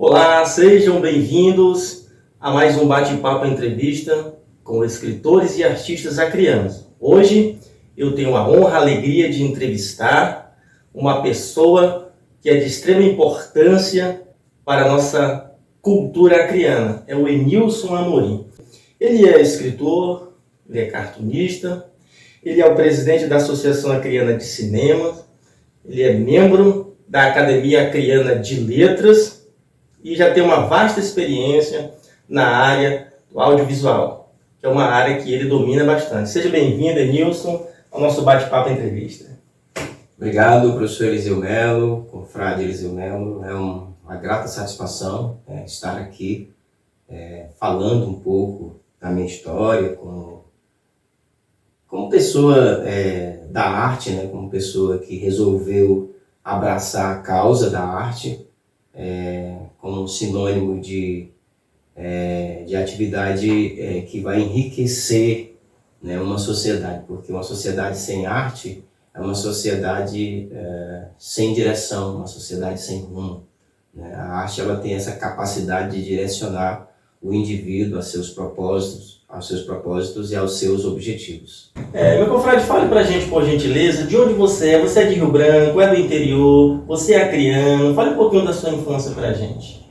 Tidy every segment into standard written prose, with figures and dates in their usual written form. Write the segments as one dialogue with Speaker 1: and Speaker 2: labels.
Speaker 1: Olá, sejam bem-vindos a mais um bate-papo entrevista com escritores e artistas acrianos. Hoje eu tenho a honra, a alegria de entrevistar uma pessoa que é de extrema importância para a nossa cultura acriana, é o Enilson Amorim. Ele é escritor, ele é cartunista, ele é o presidente da Associação Acriana de Cinema, ele é membro da Academia Acriana de Letras e já tem uma vasta experiência na área do audiovisual, que é uma área que ele domina bastante. Seja bem-vindo, Enilson, ao nosso bate-papo entrevista.
Speaker 2: Obrigado, professor Eliseu Melo, confrade Eliseu Melo. É uma grata satisfação estar aqui falando um pouco da minha história como pessoa da arte, né? Como pessoa que resolveu abraçar a causa da arte como um sinônimo de atividade que vai enriquecer, né, uma sociedade, porque uma sociedade sem arte é uma sociedade sem direção, uma sociedade sem rumo, né? A arte ela tem essa capacidade de direcionar o indivíduo a seus propósitos e aos seus objetivos.
Speaker 1: Meu confrade, fale pra gente, por gentileza, de onde você é? Você é de Rio Branco, é do interior, você é acriano? Fale um pouquinho da sua infância pra gente.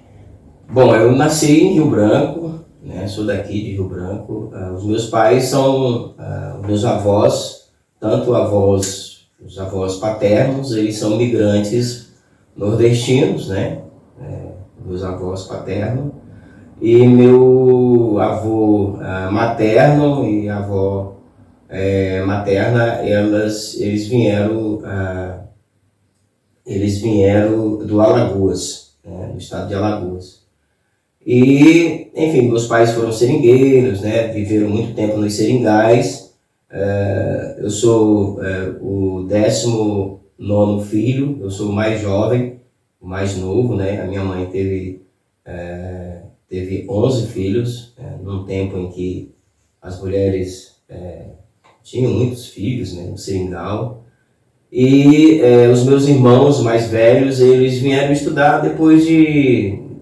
Speaker 2: Bom, eu nasci em Rio Branco, né? Sou daqui de Rio Branco. Os meus pais são meus avós, tanto os avós paternos, eles são migrantes nordestinos, né? Meus avós paternos. E meu avô materno e avó materna, eles vieram do Alagoas, né, do estado de Alagoas. E, enfim, meus pais foram seringueiros, né, viveram muito tempo nos seringais. Eu sou o 19º filho, eu sou o mais jovem, o mais novo, né. A minha mãe teve 11 filhos, num tempo em que as mulheres tinham muitos filhos, né, no seringal. E os meus irmãos mais velhos, eles vieram estudar depois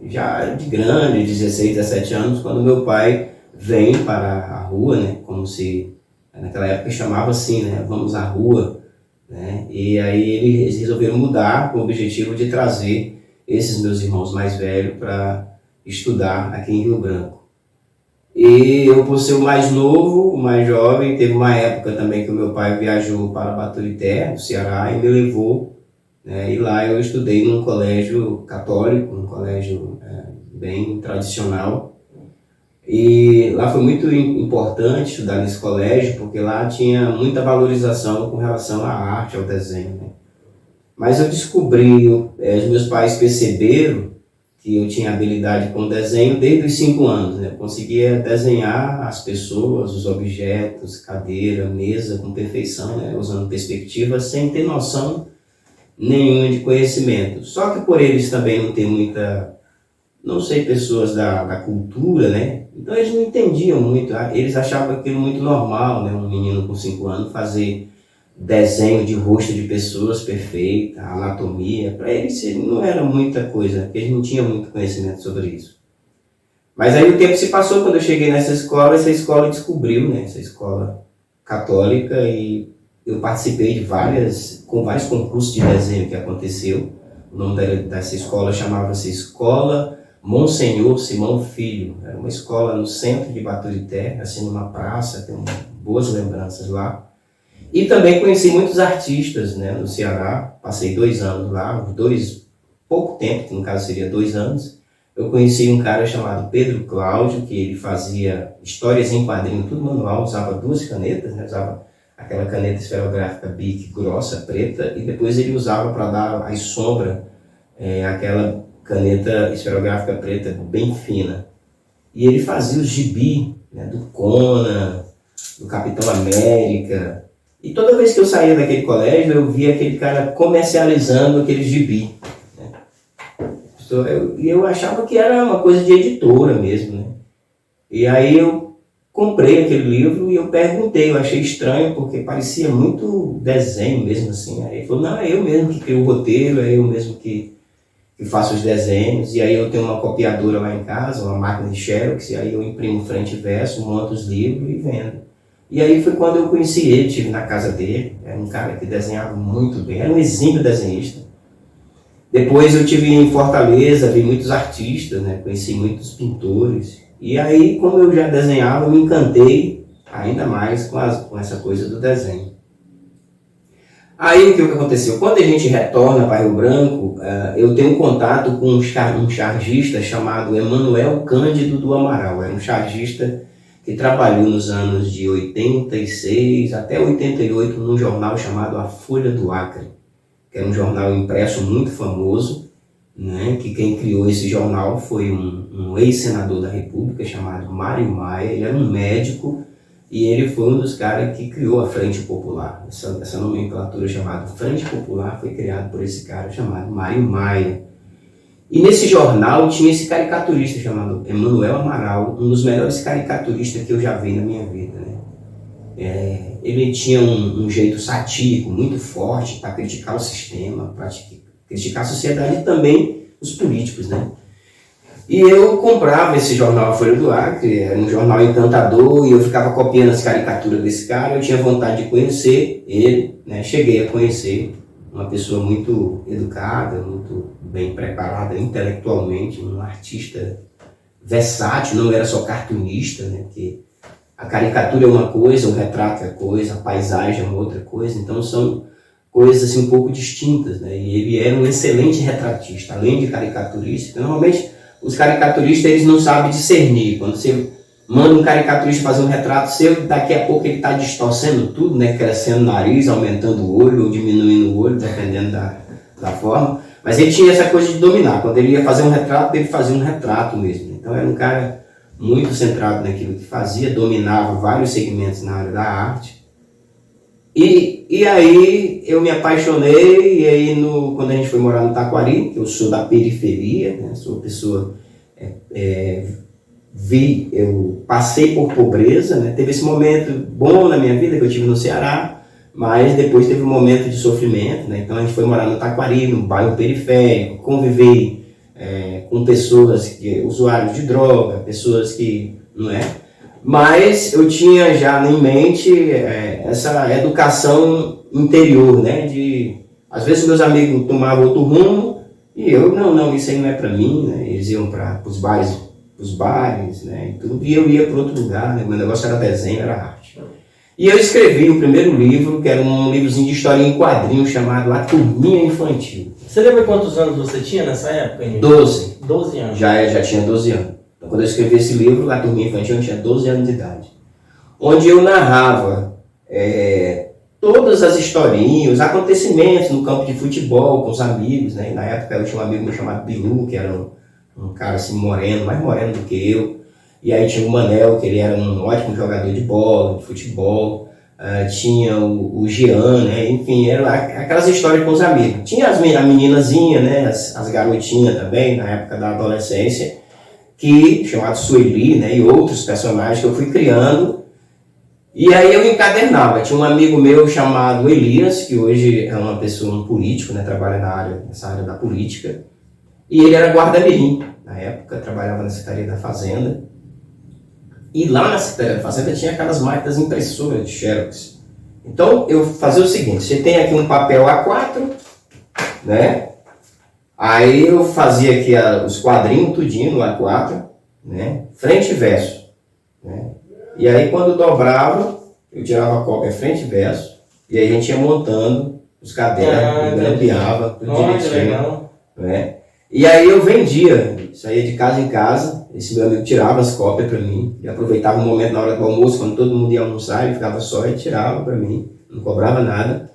Speaker 2: já de grande, 16, 17 anos, quando meu pai vem para a rua, né, como se naquela época chamava assim, né, vamos à rua, né, e aí eles resolveram mudar com o objetivo de trazer esses meus irmãos mais velhos para estudar aqui em Rio Branco. E eu, por ser o mais novo, o mais jovem, teve uma época também que o meu pai viajou para Baturité, no Ceará, e me levou, né, e lá eu estudei num colégio católico, um colégio bem tradicional. E lá foi muito importante estudar nesse colégio, porque lá tinha muita valorização com relação à arte, ao desenho, né? Mas eu descobri, os meus pais perceberam que eu tinha habilidade com desenho desde os 5 anos, né? Eu conseguia desenhar as pessoas, os objetos, cadeira, mesa, com perfeição, né? Usando perspectiva, sem ter noção nenhuma de conhecimento. Só que por eles também não ter muita, não sei, pessoas da cultura, né? Então eles não entendiam muito, eles achavam aquilo muito normal, né? Um menino com 5 anos fazer desenho de rosto de pessoas perfeita, anatomia, para eles não era muita coisa, porque eles não tinham muito conhecimento sobre isso. Mas aí o tempo se passou, quando eu cheguei nessa escola, essa escola descobriu, né, essa escola católica, e eu participei de vários concursos de desenho que aconteceu. O nome dessa escola chamava-se Escola Monsenhor Simão Filho, era uma escola no centro de Baturité, assim numa praça, tenho boas lembranças lá. E também conheci muitos artistas, né, no Ceará, passei 2 anos lá, pouco tempo, que no caso seria 2 anos. Eu conheci um cara chamado Pedro Cláudio, que ele fazia histórias em quadrinho, tudo manual, usava 2 canetas, né, usava aquela caneta esferográfica Bic grossa, preta, e depois ele usava para dar as sombras, aquela caneta esferográfica preta bem fina. E ele fazia os gibi, né, do Conan, do Capitão América. E toda vez que eu saía daquele colégio, eu via aquele cara comercializando aquele gibi, né? Eu achava que era uma coisa de editora mesmo, né? E aí eu comprei aquele livro e eu perguntei, eu achei estranho, porque parecia muito desenho mesmo assim. Aí ele falou, não, é eu mesmo que crio o roteiro, é eu mesmo que que faço os desenhos, e aí eu tenho uma copiadora lá em casa, uma máquina de Xerox, e aí eu imprimo frente e verso, monto os livros e vendo. E aí foi quando eu conheci ele, estive na casa dele, era um cara que desenhava muito bem, era um exímio desenhista. Depois eu estive em Fortaleza, vi muitos artistas, né? Conheci muitos pintores. E aí, como eu já desenhava, eu me encantei ainda mais com essa coisa do desenho. Aí o que aconteceu? Quando a gente retorna para Rio Branco, eu tenho contato com um chargista chamado Emanuel Cândido do Amaral. Era um chargista que trabalhou nos anos de 86 até 88 num jornal chamado A Folha do Acre, que era um jornal impresso muito famoso, né, que quem criou esse jornal foi um ex-senador da República chamado Mário Maia. Ele era um médico e ele foi um dos caras que criou a Frente Popular. Essa nomenclatura chamada Frente Popular foi criada por esse cara chamado Mário Maia. E nesse jornal tinha esse caricaturista chamado Emanuel Amaral, um dos melhores caricaturistas que eu já vi na minha vida, né? Ele tinha um jeito satírico muito forte para criticar o sistema, para criticar a sociedade e também os políticos, né? E eu comprava esse jornal A Folha do Acre, era um jornal encantador, e eu ficava copiando as caricaturas desse cara. Eu tinha vontade de conhecer ele, né? Cheguei a conhecer uma pessoa muito educada, muito bem preparada intelectualmente, um artista versátil, não era só cartunista, né? Porque a caricatura é uma coisa, o retrato é coisa, a paisagem é uma outra coisa, então são coisas assim um pouco distintas, né? E ele era um excelente retratista, além de caricaturista. Normalmente os caricaturistas eles não sabem discernir. Quando você manda um caricaturista fazer um retrato seu, daqui a pouco ele está distorcendo tudo, né? Crescendo o nariz, aumentando o olho ou diminuindo o olho, dependendo da forma. Mas ele tinha essa coisa de dominar. Quando ele ia fazer um retrato, ele fazia um retrato mesmo. Então era um cara muito centrado naquilo que fazia, dominava vários segmentos na área da arte. E aí eu me apaixonei, e aí quando a gente foi morar no Taquari, que eu sou da periferia, né, sou uma pessoa, eu passei por pobreza, né, teve esse momento bom na minha vida que eu tive no Ceará, mas depois teve um momento de sofrimento, né, então a gente foi morar no Taquari, no bairro periférico, conviver com pessoas, usuários de droga, pessoas que, não é? Mas eu tinha já em mente essa educação interior, né? Às vezes meus amigos tomavam outro rumo e eu, não, isso aí não é para mim, né? Eles iam para os bares, né? E tudo, e eu ia para outro lugar, né? Meu negócio era desenho, era arte. E eu escrevi o primeiro livro, que era um livrozinho de historinha em quadrinhos chamado A Turminha Infantil.
Speaker 1: Você lembra quantos anos você tinha nessa época, Henrique?
Speaker 2: 12.
Speaker 1: 12 anos.
Speaker 2: Já tinha 12 anos. Então, quando eu escrevi esse livro, A Turminha Infantil, eu tinha 12 anos de idade. Onde eu narrava todas as historinhas, os acontecimentos no campo de futebol com os amigos, né? E na época eu tinha um amigo meu chamado Bilu, que era um cara assim moreno, mais moreno do que eu. E aí tinha o Manel, que ele era um ótimo jogador de bola, de futebol. Tinha o Jean, né? Enfim, eram aquelas histórias com os amigos. Tinha a meninazinha, né? As garotinhas também, na época da adolescência, chamado Sueli, né? E outros personagens que eu fui criando. E aí eu encadernava. Tinha um amigo meu chamado Elias, que hoje é uma pessoa, um político, né? Trabalha nessa área da política. E ele era guarda-mirim. Na época, trabalhava na Secretaria da Fazenda. E lá na Secretaria da Fazenda tinha aquelas máquinas impressoras de Xerox. Então eu fazia o seguinte: você tem aqui um papel A4, né? Aí eu fazia aqui os quadrinhos tudinho no A4, né? Frente e verso, né? E aí quando dobrava, eu tirava a cópia frente e verso, e aí a gente ia montando os cadernos, grampeava, tudo direitinho, né? E aí eu vendia, saía de casa em casa, esse meu amigo tirava as cópias para mim, e aproveitava um momento na hora do almoço, quando todo mundo ia almoçar, ele ficava só e tirava para mim, não cobrava nada.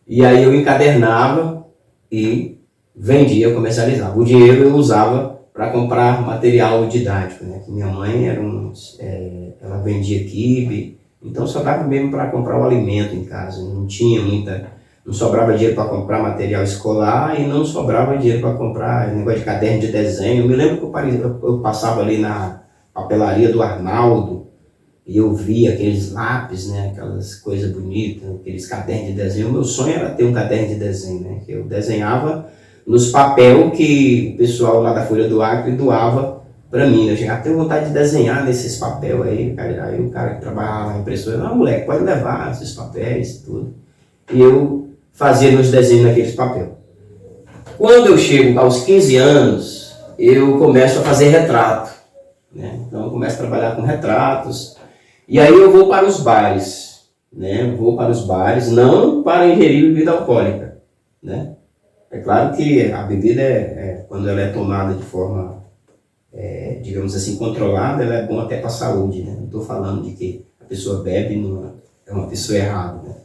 Speaker 2: E aí eu encadernava e vendia, comercializava. O dinheiro eu usava para comprar material didático, né? Minha mãe ela vendia quibe, então sobrava mesmo para comprar o alimento em casa, não sobrava dinheiro para comprar material escolar e não sobrava dinheiro para comprar negócio de caderno de desenho. Eu me lembro que eu passava ali na papelaria do Arnaldo e eu via aqueles lápis, né, aquelas coisas bonitas, aqueles cadernos de desenho. O meu sonho era ter um caderno de desenho, né, que eu desenhava nos papel que o pessoal lá da Folha do Acre doava para mim. Eu chegava a ter vontade de desenhar nesses papéis aí, cara. Aí o cara que trabalhava na impressora, não, moleque, pode levar esses papéis e tudo. E eu fazia meus desenhos naqueles papéis. Quando eu chego aos 15 anos, eu começo a fazer retrato, né? Então eu começo a trabalhar com retratos. E aí eu vou para os bares, né? Vou para os bares, não para ingerir bebida alcoólica, né? É claro que a bebida, quando ela é tomada de forma, digamos assim, controlada, ela é bom até para a saúde, né? Não estou falando de que a pessoa bebe e não é uma pessoa errada, né?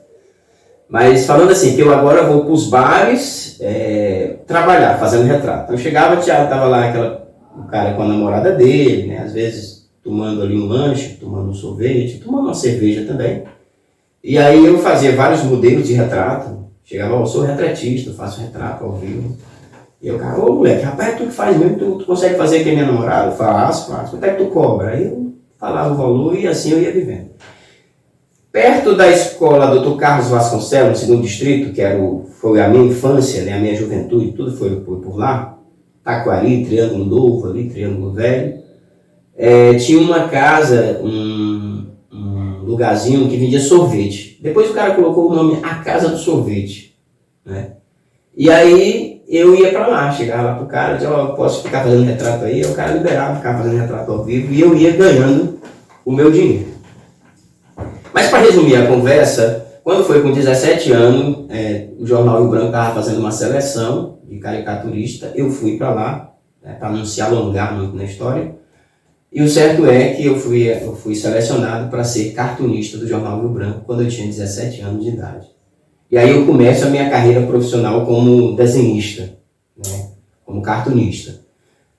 Speaker 2: Mas falando assim, que eu agora vou para os bares trabalhar, fazendo retrato. Então eu chegava, estava lá o cara com a namorada dele, né? Às vezes tomando ali um lanche, tomando um sorvete, tomando uma cerveja também. E aí eu fazia vários modelos de retrato. Chegava, eu sou retratista, faço retrato ao vivo. E eu, cara, ô moleque, rapaz, tu que faz mesmo, tu consegue fazer que é minha namorada? Eu faço. Quanto é que tu cobra? Aí eu falava o valor e assim eu ia vivendo. Perto da escola Dr. Carlos Vasconcelos, no segundo distrito, que foi a minha infância, né, a minha juventude, tudo foi por lá. Taquari, Triângulo Novo, ali, Triângulo Velho. Tinha uma casa, um lugarzinho que vendia sorvete. Depois o cara colocou o nome A Casa do Sorvete, né? E aí eu ia para lá, chegava lá pro cara, dizia, posso ficar fazendo retrato aí? Aí o cara liberava, ficava fazendo retrato ao vivo e eu ia ganhando o meu dinheiro. Mas para resumir a conversa, quando foi com 17 anos, o Jornal Rio Branco estava fazendo uma seleção de caricaturista, eu fui para lá, para não se alongar muito na história. E o certo é que eu fui selecionado para ser cartunista do Jornal Rio Branco quando eu tinha 17 anos de idade. E aí eu começo a minha carreira profissional como desenhista, né, como cartunista.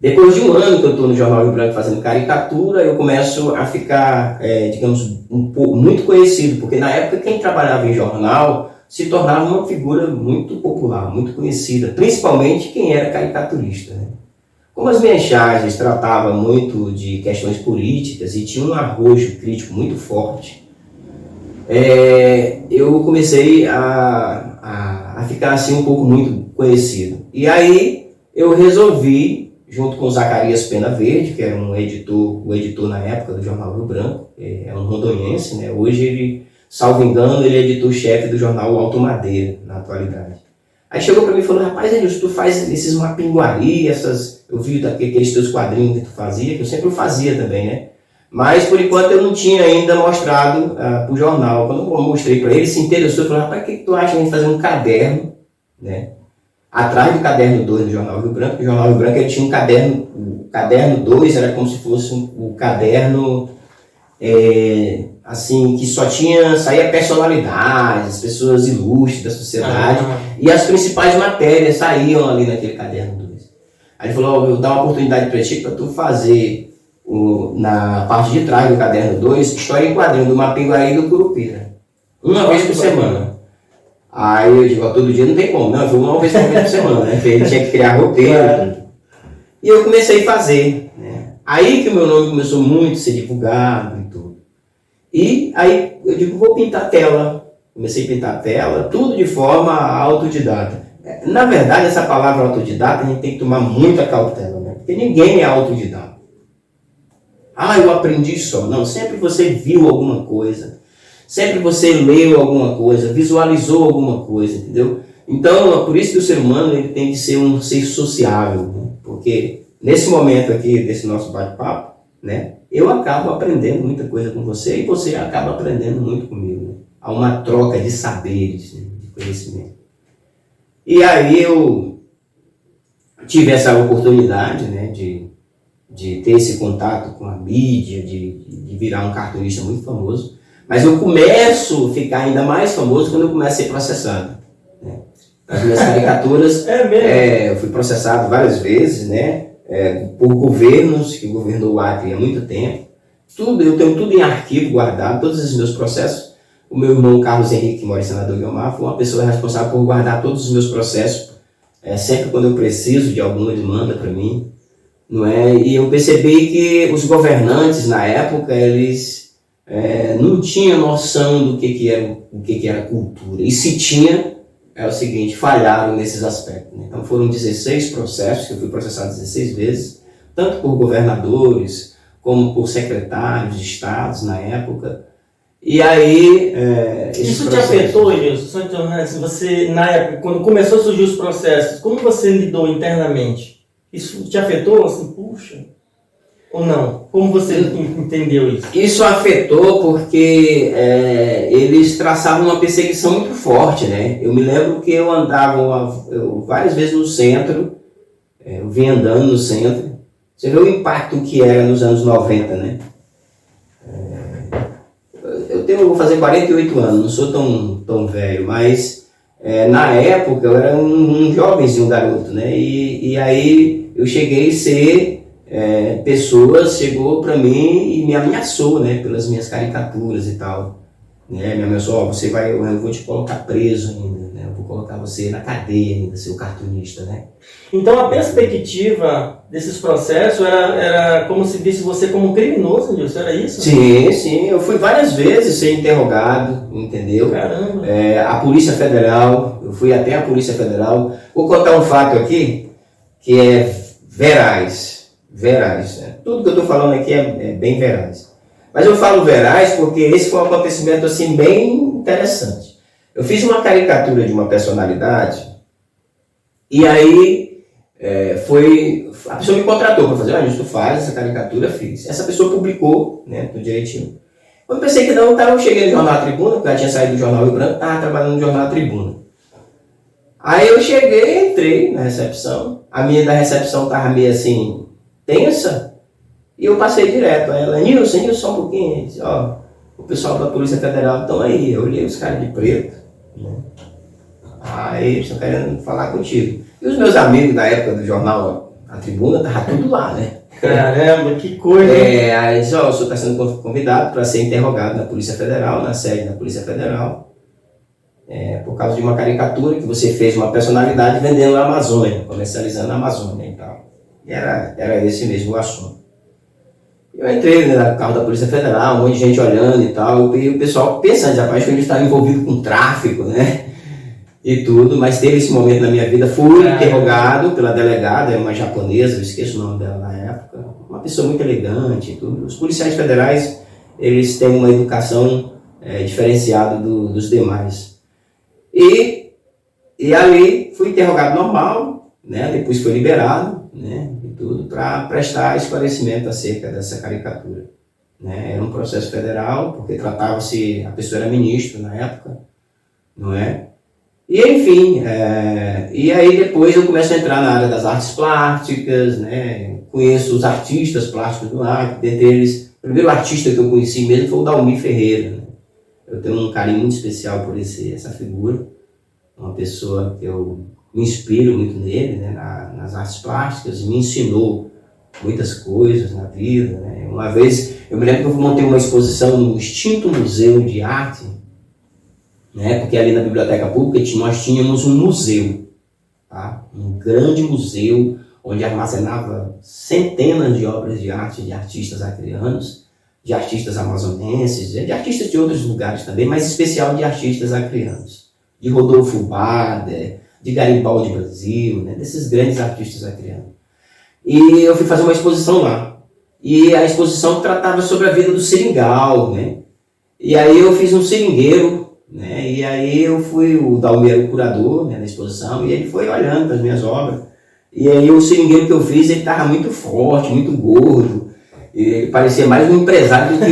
Speaker 2: Depois de um ano que eu estou no Jornal Rio Branco fazendo caricatura, eu começo a ficar, digamos, muito conhecido, porque na época quem trabalhava em jornal se tornava uma figura muito popular, muito conhecida, principalmente quem era caricaturista, né? Como as minhas charges tratavam muito de questões políticas e tinha um arrojo crítico muito forte, eu comecei a ficar assim um pouco muito conhecido. E aí eu resolvi, junto com o Zacarias Pena Verde, que era o editor na época do Jornal Rio Branco, é um rondoniense, né? Hoje ele, salvo engano, ele é editor-chefe do jornal Alto Madeira, na atualidade. Aí chegou para mim e falou, rapaz, Edilson, tu faz esses mapinguari, eu vi aqueles teus quadrinhos que tu fazia, que eu sempre fazia também, né? Mas, por enquanto, eu não tinha ainda mostrado para o jornal. Quando eu mostrei para ele, se interessou, falou, rapaz, o que tu acha de a gente fazer um caderno, né? Atrás do caderno 2 do Jornal Rio Branco, o Jornal Rio Branco ele tinha um caderno, o caderno 2 era como se fosse o caderno, assim, que saía personalidades, pessoas ilustres da sociedade, e as principais matérias saíam ali naquele caderno 2. Aí ele falou, eu vou dar uma oportunidade para ti, para tu fazer na parte de trás do caderno 2, história em quadrinho do Mapinguari e do Curupira. Uma vez por semana. Aí eu digo, todo dia não tem como, não, foi uma vez por semana, né? Porque ele tinha que criar roteiro. E eu comecei a fazer, né? Aí que o meu nome começou muito a ser divulgado e tudo. E aí eu digo, vou pintar tela. Comecei a pintar tela, tudo de forma autodidata. Na verdade, essa palavra autodidata a gente tem que tomar muita cautela, né? Porque ninguém é autodidata. Eu aprendi só. Não, sempre você viu alguma coisa. Sempre você leu alguma coisa, visualizou alguma coisa, entendeu? Então, por isso que o ser humano ele tem que ser um ser sociável, né? Porque nesse momento aqui, desse nosso bate-papo, né, eu acabo aprendendo muita coisa com você e você acaba aprendendo muito comigo, né? Há uma troca de saberes, né, de conhecimento. E aí eu tive essa oportunidade, né, de ter esse contato com a mídia, de virar um cartunista muito famoso. Mas eu começo a ficar ainda mais famoso quando eu começo a ser processado, né? As minhas caricaturas, eu fui processado várias vezes, né? Por governos que governou o Acre há muito tempo. Eu tenho tudo em arquivo guardado, todos os meus processos. O meu irmão Carlos Henrique, que mora em Senador Guilmar, foi uma pessoa responsável por guardar todos os meus processos, sempre quando eu preciso de alguma demanda para mim, não é? E eu percebi que os governantes, na época, eles não tinham noção do que era cultura. E se tinha, é o seguinte, falharam nesses aspectos, né? Então foram 16 processos, que eu fui processado 16 vezes, tanto por governadores, como por secretários de estados na época. E aí...
Speaker 1: Isso te afetou, Edilson? Você, na época, quando começou a surgir os processos, como você lidou internamente? Isso te afetou, assim, puxa... Ou não? Como você entendeu isso?
Speaker 2: Isso afetou porque eles traçavam uma perseguição muito forte, né? Eu me lembro que eu andava várias vezes no centro, eu vinha andando no centro. Você vê o impacto que era nos anos 90, né? Eu vou fazer 48 anos, não sou tão velho, mas na época eu era um jovenzinho, um garoto, né? E aí eu cheguei a ser... pessoas chegou para mim e me ameaçou, né, pelas minhas caricaturas e tal, né, me ameaçou, eu vou te colocar preso ainda, né, eu vou colocar você na cadeia ainda, seu cartunista, né.
Speaker 1: Então a perspectiva desses processos era como se visse você como criminoso, Nilson, era isso?
Speaker 2: Sim, eu fui várias vezes ser interrogado, entendeu?
Speaker 1: Caramba!
Speaker 2: A Polícia Federal, eu fui até a Polícia Federal, vou contar um fato aqui, que é veraz, né? Tudo que eu estou falando aqui é bem veraz. Mas eu falo veraz porque esse foi um acontecimento assim, bem interessante. Eu fiz uma caricatura de uma personalidade e aí a pessoa me contratou para fazer, tu faz essa caricatura, eu fiz. Essa pessoa publicou, né, tudo direitinho. Eu pensei que não, eu cheguei no Jornal A Tribuna, porque eu tinha saído do Jornal Rio Branco, estava trabalhando no Jornal A Tribuna. Aí eu cheguei, entrei na recepção, a menina da recepção estava meio assim, tensa, e eu passei direto. Aí ela, Nilson, só um pouquinho. Disse, o pessoal da Polícia Federal estão aí. Eu olhei os caras de preto, né? Aí eles estão querendo falar contigo. E os meus amigos da época do jornal A Tribuna, estavam tudo lá, né?
Speaker 1: Caramba, que coisa!
Speaker 2: Aí disse, o senhor está sendo convidado para ser interrogado na Polícia Federal, na sede da Polícia Federal, por causa de uma caricatura que você fez uma personalidade vendendo a Amazônia, comercializando a Amazônia e tal. E era esse mesmo o assunto. Eu entrei no carro da Polícia Federal, um monte de gente olhando e tal, e o pessoal pensando, rapaz, que ele estava envolvido com tráfico, né? E tudo, mas teve esse momento na minha vida, fui interrogado pela delegada, uma japonesa, eu esqueço o nome dela na época, uma pessoa muito elegante e tudo. Os policiais federais, eles têm uma educação diferenciada dos demais. E ali fui interrogado normal, né? Depois foi liberado, né? E tudo para prestar esclarecimento acerca dessa caricatura, né? Era um processo federal, porque tratava-se, a pessoa era ministro na época, não é? E enfim, e aí depois eu começo a entrar na área das artes plásticas, né? Conheço os artistas plásticos do arte, dentre eles, o primeiro artista que eu conheci mesmo foi o Dalmir Ferreira, né? Eu tenho um carinho muito especial por essa figura, uma pessoa que eu me inspiro muito nele, né? Nas artes plásticas, me ensinou muitas coisas na vida, né? Uma vez, eu me lembro que eu montei uma exposição no extinto Museu de Arte, né? Porque ali na Biblioteca Pública nós tínhamos um museu, tá? Um grande museu onde armazenava centenas de obras de arte de artistas acreanos, de artistas amazonenses, de artistas de outros lugares também, mas em especial de artistas acreanos, de Rodolfo Bader, de Garibaldi Brasil, né? Desses grandes artistas acreanos. E eu fui fazer uma exposição lá, e a exposição tratava sobre a vida do seringal, né? E aí eu fiz um seringueiro, né? E aí o Dalmir era o curador, né, da exposição, e ele foi olhando para as minhas obras. E aí o seringueiro que eu fiz, ele estava muito forte, muito gordo, e ele parecia mais um empresário do que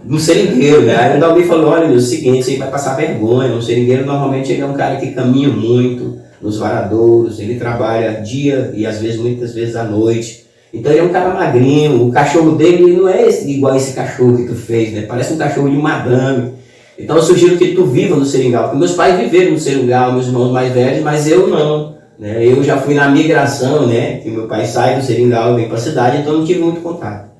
Speaker 2: um seringueiro, né? Aí o Dalmir falou, olha, é o seguinte, você vai passar vergonha, um seringueiro normalmente ele é um cara que caminha muito nos varadouros, ele trabalha dia e às vezes, muitas vezes à noite. Então ele é um cara magrinho, o cachorro dele não é igual esse cachorro que tu fez, né? Parece um cachorro de madame. Então eu sugiro que tu viva no seringal, porque meus pais viveram no seringal, meus irmãos mais velhos, mas eu não, né? Eu já fui na migração, né? Que meu pai sai do seringal e vem para a cidade, então não tive muito contato.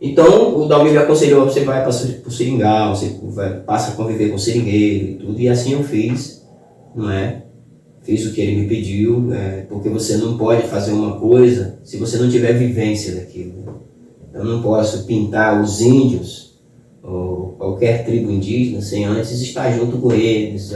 Speaker 2: Então o Dalmir me aconselhou, você vai para o seringal, você passa a conviver com o seringueiro e tudo, e assim eu fiz, não é? Fiz o que ele me pediu, porque você não pode fazer uma coisa se você não tiver vivência daquilo. Eu não posso pintar os índios ou qualquer tribo indígena sem antes estar junto com eles,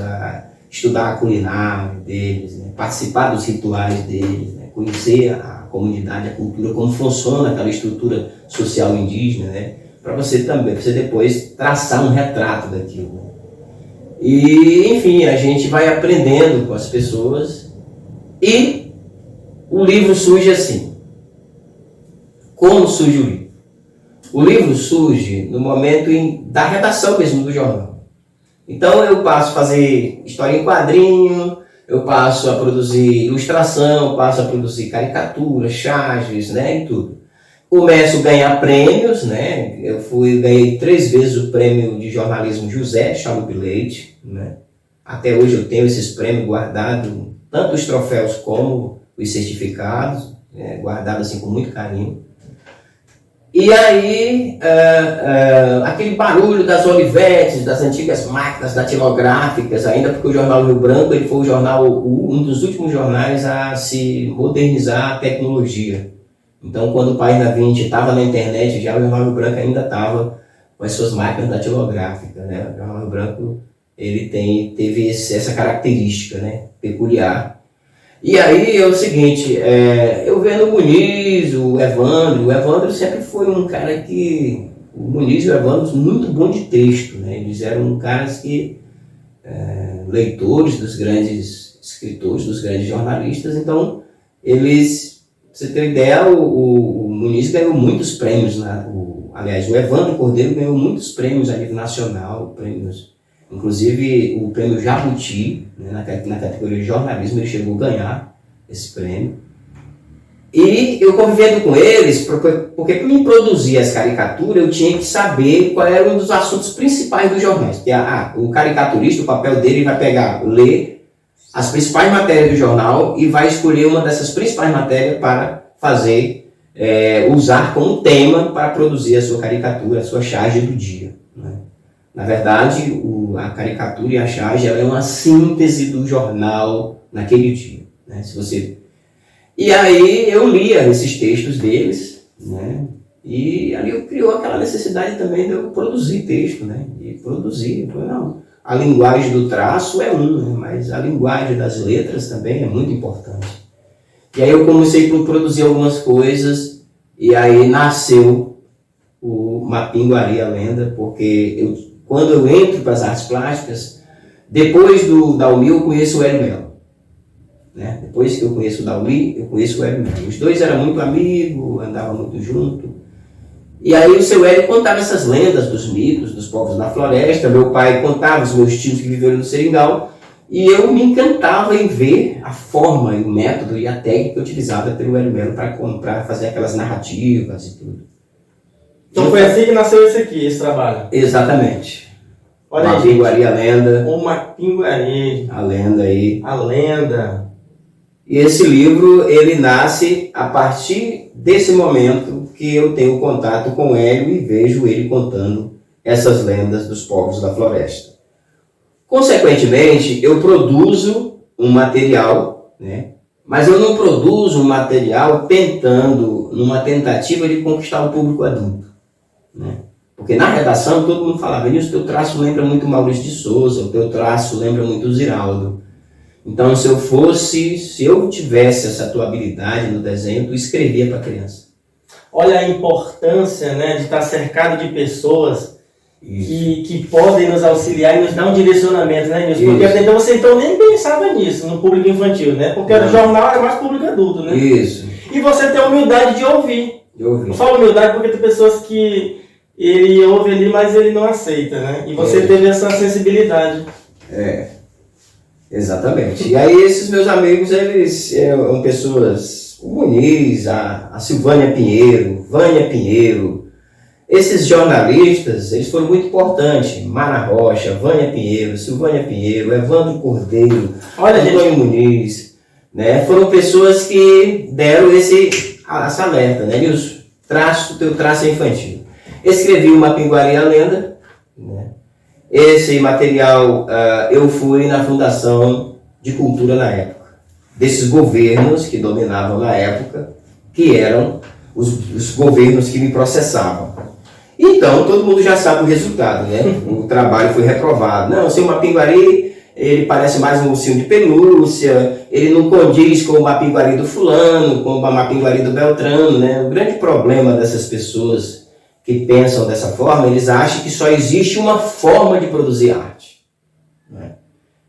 Speaker 2: estudar a culinária deles, né? Participar dos rituais deles, né? Conhecer a comunidade, a cultura, como funciona aquela estrutura social indígena, né? Para você também, você depois traçar um retrato daquilo, né? E, enfim, a gente vai aprendendo com as pessoas e o livro surge assim. Como surge o livro? O livro surge no momento da redação mesmo do jornal. Então eu passo a fazer história em quadrinho, eu passo a produzir ilustração, passo a produzir caricatura, charges, né, e tudo. Começo a ganhar prêmios, né? Ganhei 3 vezes o prêmio de jornalismo José Chalup Leite, né? Até hoje eu tenho esses prêmios guardados, tanto os troféus como os certificados, né? Guardados assim com muito carinho. E aí, aquele barulho das olivetes, das antigas máquinas datilográficas, ainda porque o jornal Rio Branco ele foi o jornal, um dos últimos jornais a se modernizar a tecnologia. Então, quando o Página 20 estava na internet, já o jornal Rio Branco ainda estava com as suas máquinas datilográficas, né? O jornal Rio Branco ele teve essa característica, né, peculiar. E aí é o seguinte, eu vendo o Muniz, o Evandro sempre foi um cara que, o Muniz e o Evandro, muito bom de texto, né? Eles eram caras que, leitores dos grandes escritores, dos grandes jornalistas, então eles, pra você ter ideia, o Muniz ganhou muitos prêmios, aliás, o Evandro Cordeiro ganhou muitos prêmios a nível nacional, prêmios. Inclusive o prêmio Jabuti, né, na categoria de jornalismo, ele chegou a ganhar esse prêmio. E eu convivendo com eles, porque para me produzir as caricaturas, eu tinha que saber qual era um dos assuntos principais dos jornais. Porque, o caricaturista, o papel dele vai ler as principais matérias do jornal e vai escolher uma dessas principais matérias para fazer, usar como tema para produzir a sua caricatura, a sua charge do dia, né? Na verdade, a caricatura e a charge é uma síntese do jornal naquele dia, né? E aí eu lia esses textos deles, né? E ali criou aquela necessidade também de eu produzir texto, né? E produzir. Não, a linguagem do traço é né? Mas a linguagem das letras também é muito importante. E aí eu comecei a produzir algumas coisas e aí nasceu o Mapinguari, a lenda, porque quando eu entro para as artes plásticas, depois do Dalmi eu conheço o Hélio Melo, né? Depois que eu conheço o Dalmi, eu conheço o Hélio Melo. Os dois eram muito amigos, andavam muito juntos. E aí o seu Hélio contava essas lendas dos mitos, dos povos da floresta. Meu pai contava os meus tios que viveram no Seringal. E eu me encantava em ver a forma, o método e a técnica utilizada pelo Hélio Melo para fazer aquelas narrativas e tudo.
Speaker 1: Então foi assim que nasceu esse trabalho?
Speaker 2: Exatamente.
Speaker 1: Olha aí,
Speaker 2: Mapinguari, a lenda.
Speaker 1: O Mapinguari.
Speaker 2: A lenda aí.
Speaker 1: A lenda.
Speaker 2: E esse livro, ele nasce a partir desse momento que eu tenho contato com o Hélio e vejo ele contando essas lendas dos povos da floresta. Consequentemente, eu produzo um material, né? Mas eu não produzo um material numa tentativa de conquistar o público adulto, né? Porque na redação todo mundo falava, o teu traço lembra muito Maurício de Souza, o teu traço lembra muito Ziraldo. Então se eu tivesse essa tua habilidade no desenho, tu escrevia para a criança.
Speaker 1: Olha a importância, né, de estar cercado de pessoas que podem nos auxiliar e nos dar um direcionamento, né, Nilson? Porque até então você nem pensava nisso no público infantil, né? Porque o jornal era mais público adulto, né?
Speaker 2: Isso.
Speaker 1: E você tem a humildade de ouvir. Eu falo humildade porque tem pessoas que ele ouve ali, mas ele não aceita, né? E você teve essa sensibilidade.
Speaker 2: Exatamente. E aí esses meus amigos, eles são pessoas, o Muniz, a Silvânia Pinheiro, Vânia Pinheiro, esses jornalistas, eles foram muito importantes. Mara Rocha, Vânia Pinheiro, Silvânia Pinheiro, Evandro Cordeiro, Antônio Muniz, né? Foram pessoas que deram essa alerta, né? Teu traço é infantil. Escrevi o Mapinguari, a lenda, né? Esse material eu fui na Fundação de Cultura na época, desses governos que dominavam na época, que eram os governos que me processavam. Então, todo mundo já sabe o resultado, né? O trabalho foi reprovado. Não, seu Mapinguari, ele parece mais um ursinho de pelúcia, ele não condiz com o mapinguari do fulano, com o mapinguari do Beltrano, né? O grande problema dessas pessoas que pensam dessa forma, eles acham que só existe uma forma de produzir arte, né?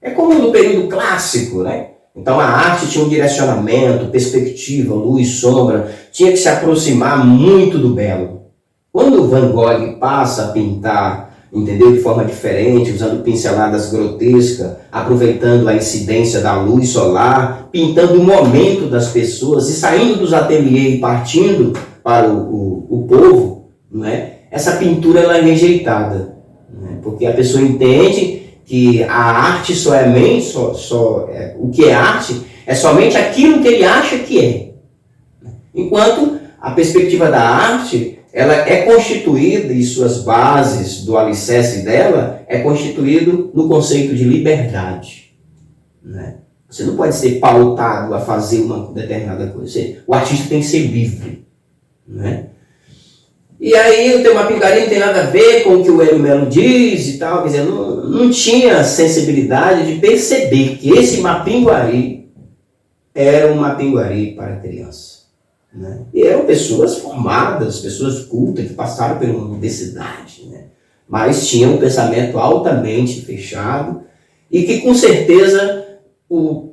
Speaker 2: É como no período clássico, né? Então a arte tinha um direcionamento, perspectiva, luz, sombra, tinha que se aproximar muito do belo. Quando Van Gogh passa a pintar, entendeu, de forma diferente, usando pinceladas grotescas, aproveitando a incidência da luz solar, pintando o momento das pessoas e saindo dos ateliês e partindo para o povo, né? Essa pintura ela é rejeitada, né? Porque a pessoa entende que a arte o que é arte é somente aquilo que ele acha que é. Enquanto a perspectiva da arte, ela é constituída, e suas bases do alicerce dela, é constituído no conceito de liberdade, né? Você não pode ser pautado a fazer uma determinada coisa. O artista tem que ser livre, né? E aí o teu mapinguari não tem nada a ver com o que o Hélio Melo diz e tal, quer dizer, não tinha sensibilidade de perceber que esse mapinguari era um mapinguari para criança, né? E eram pessoas formadas, pessoas cultas, que passaram pela universidade, né? Mas tinham um pensamento altamente fechado e que com certeza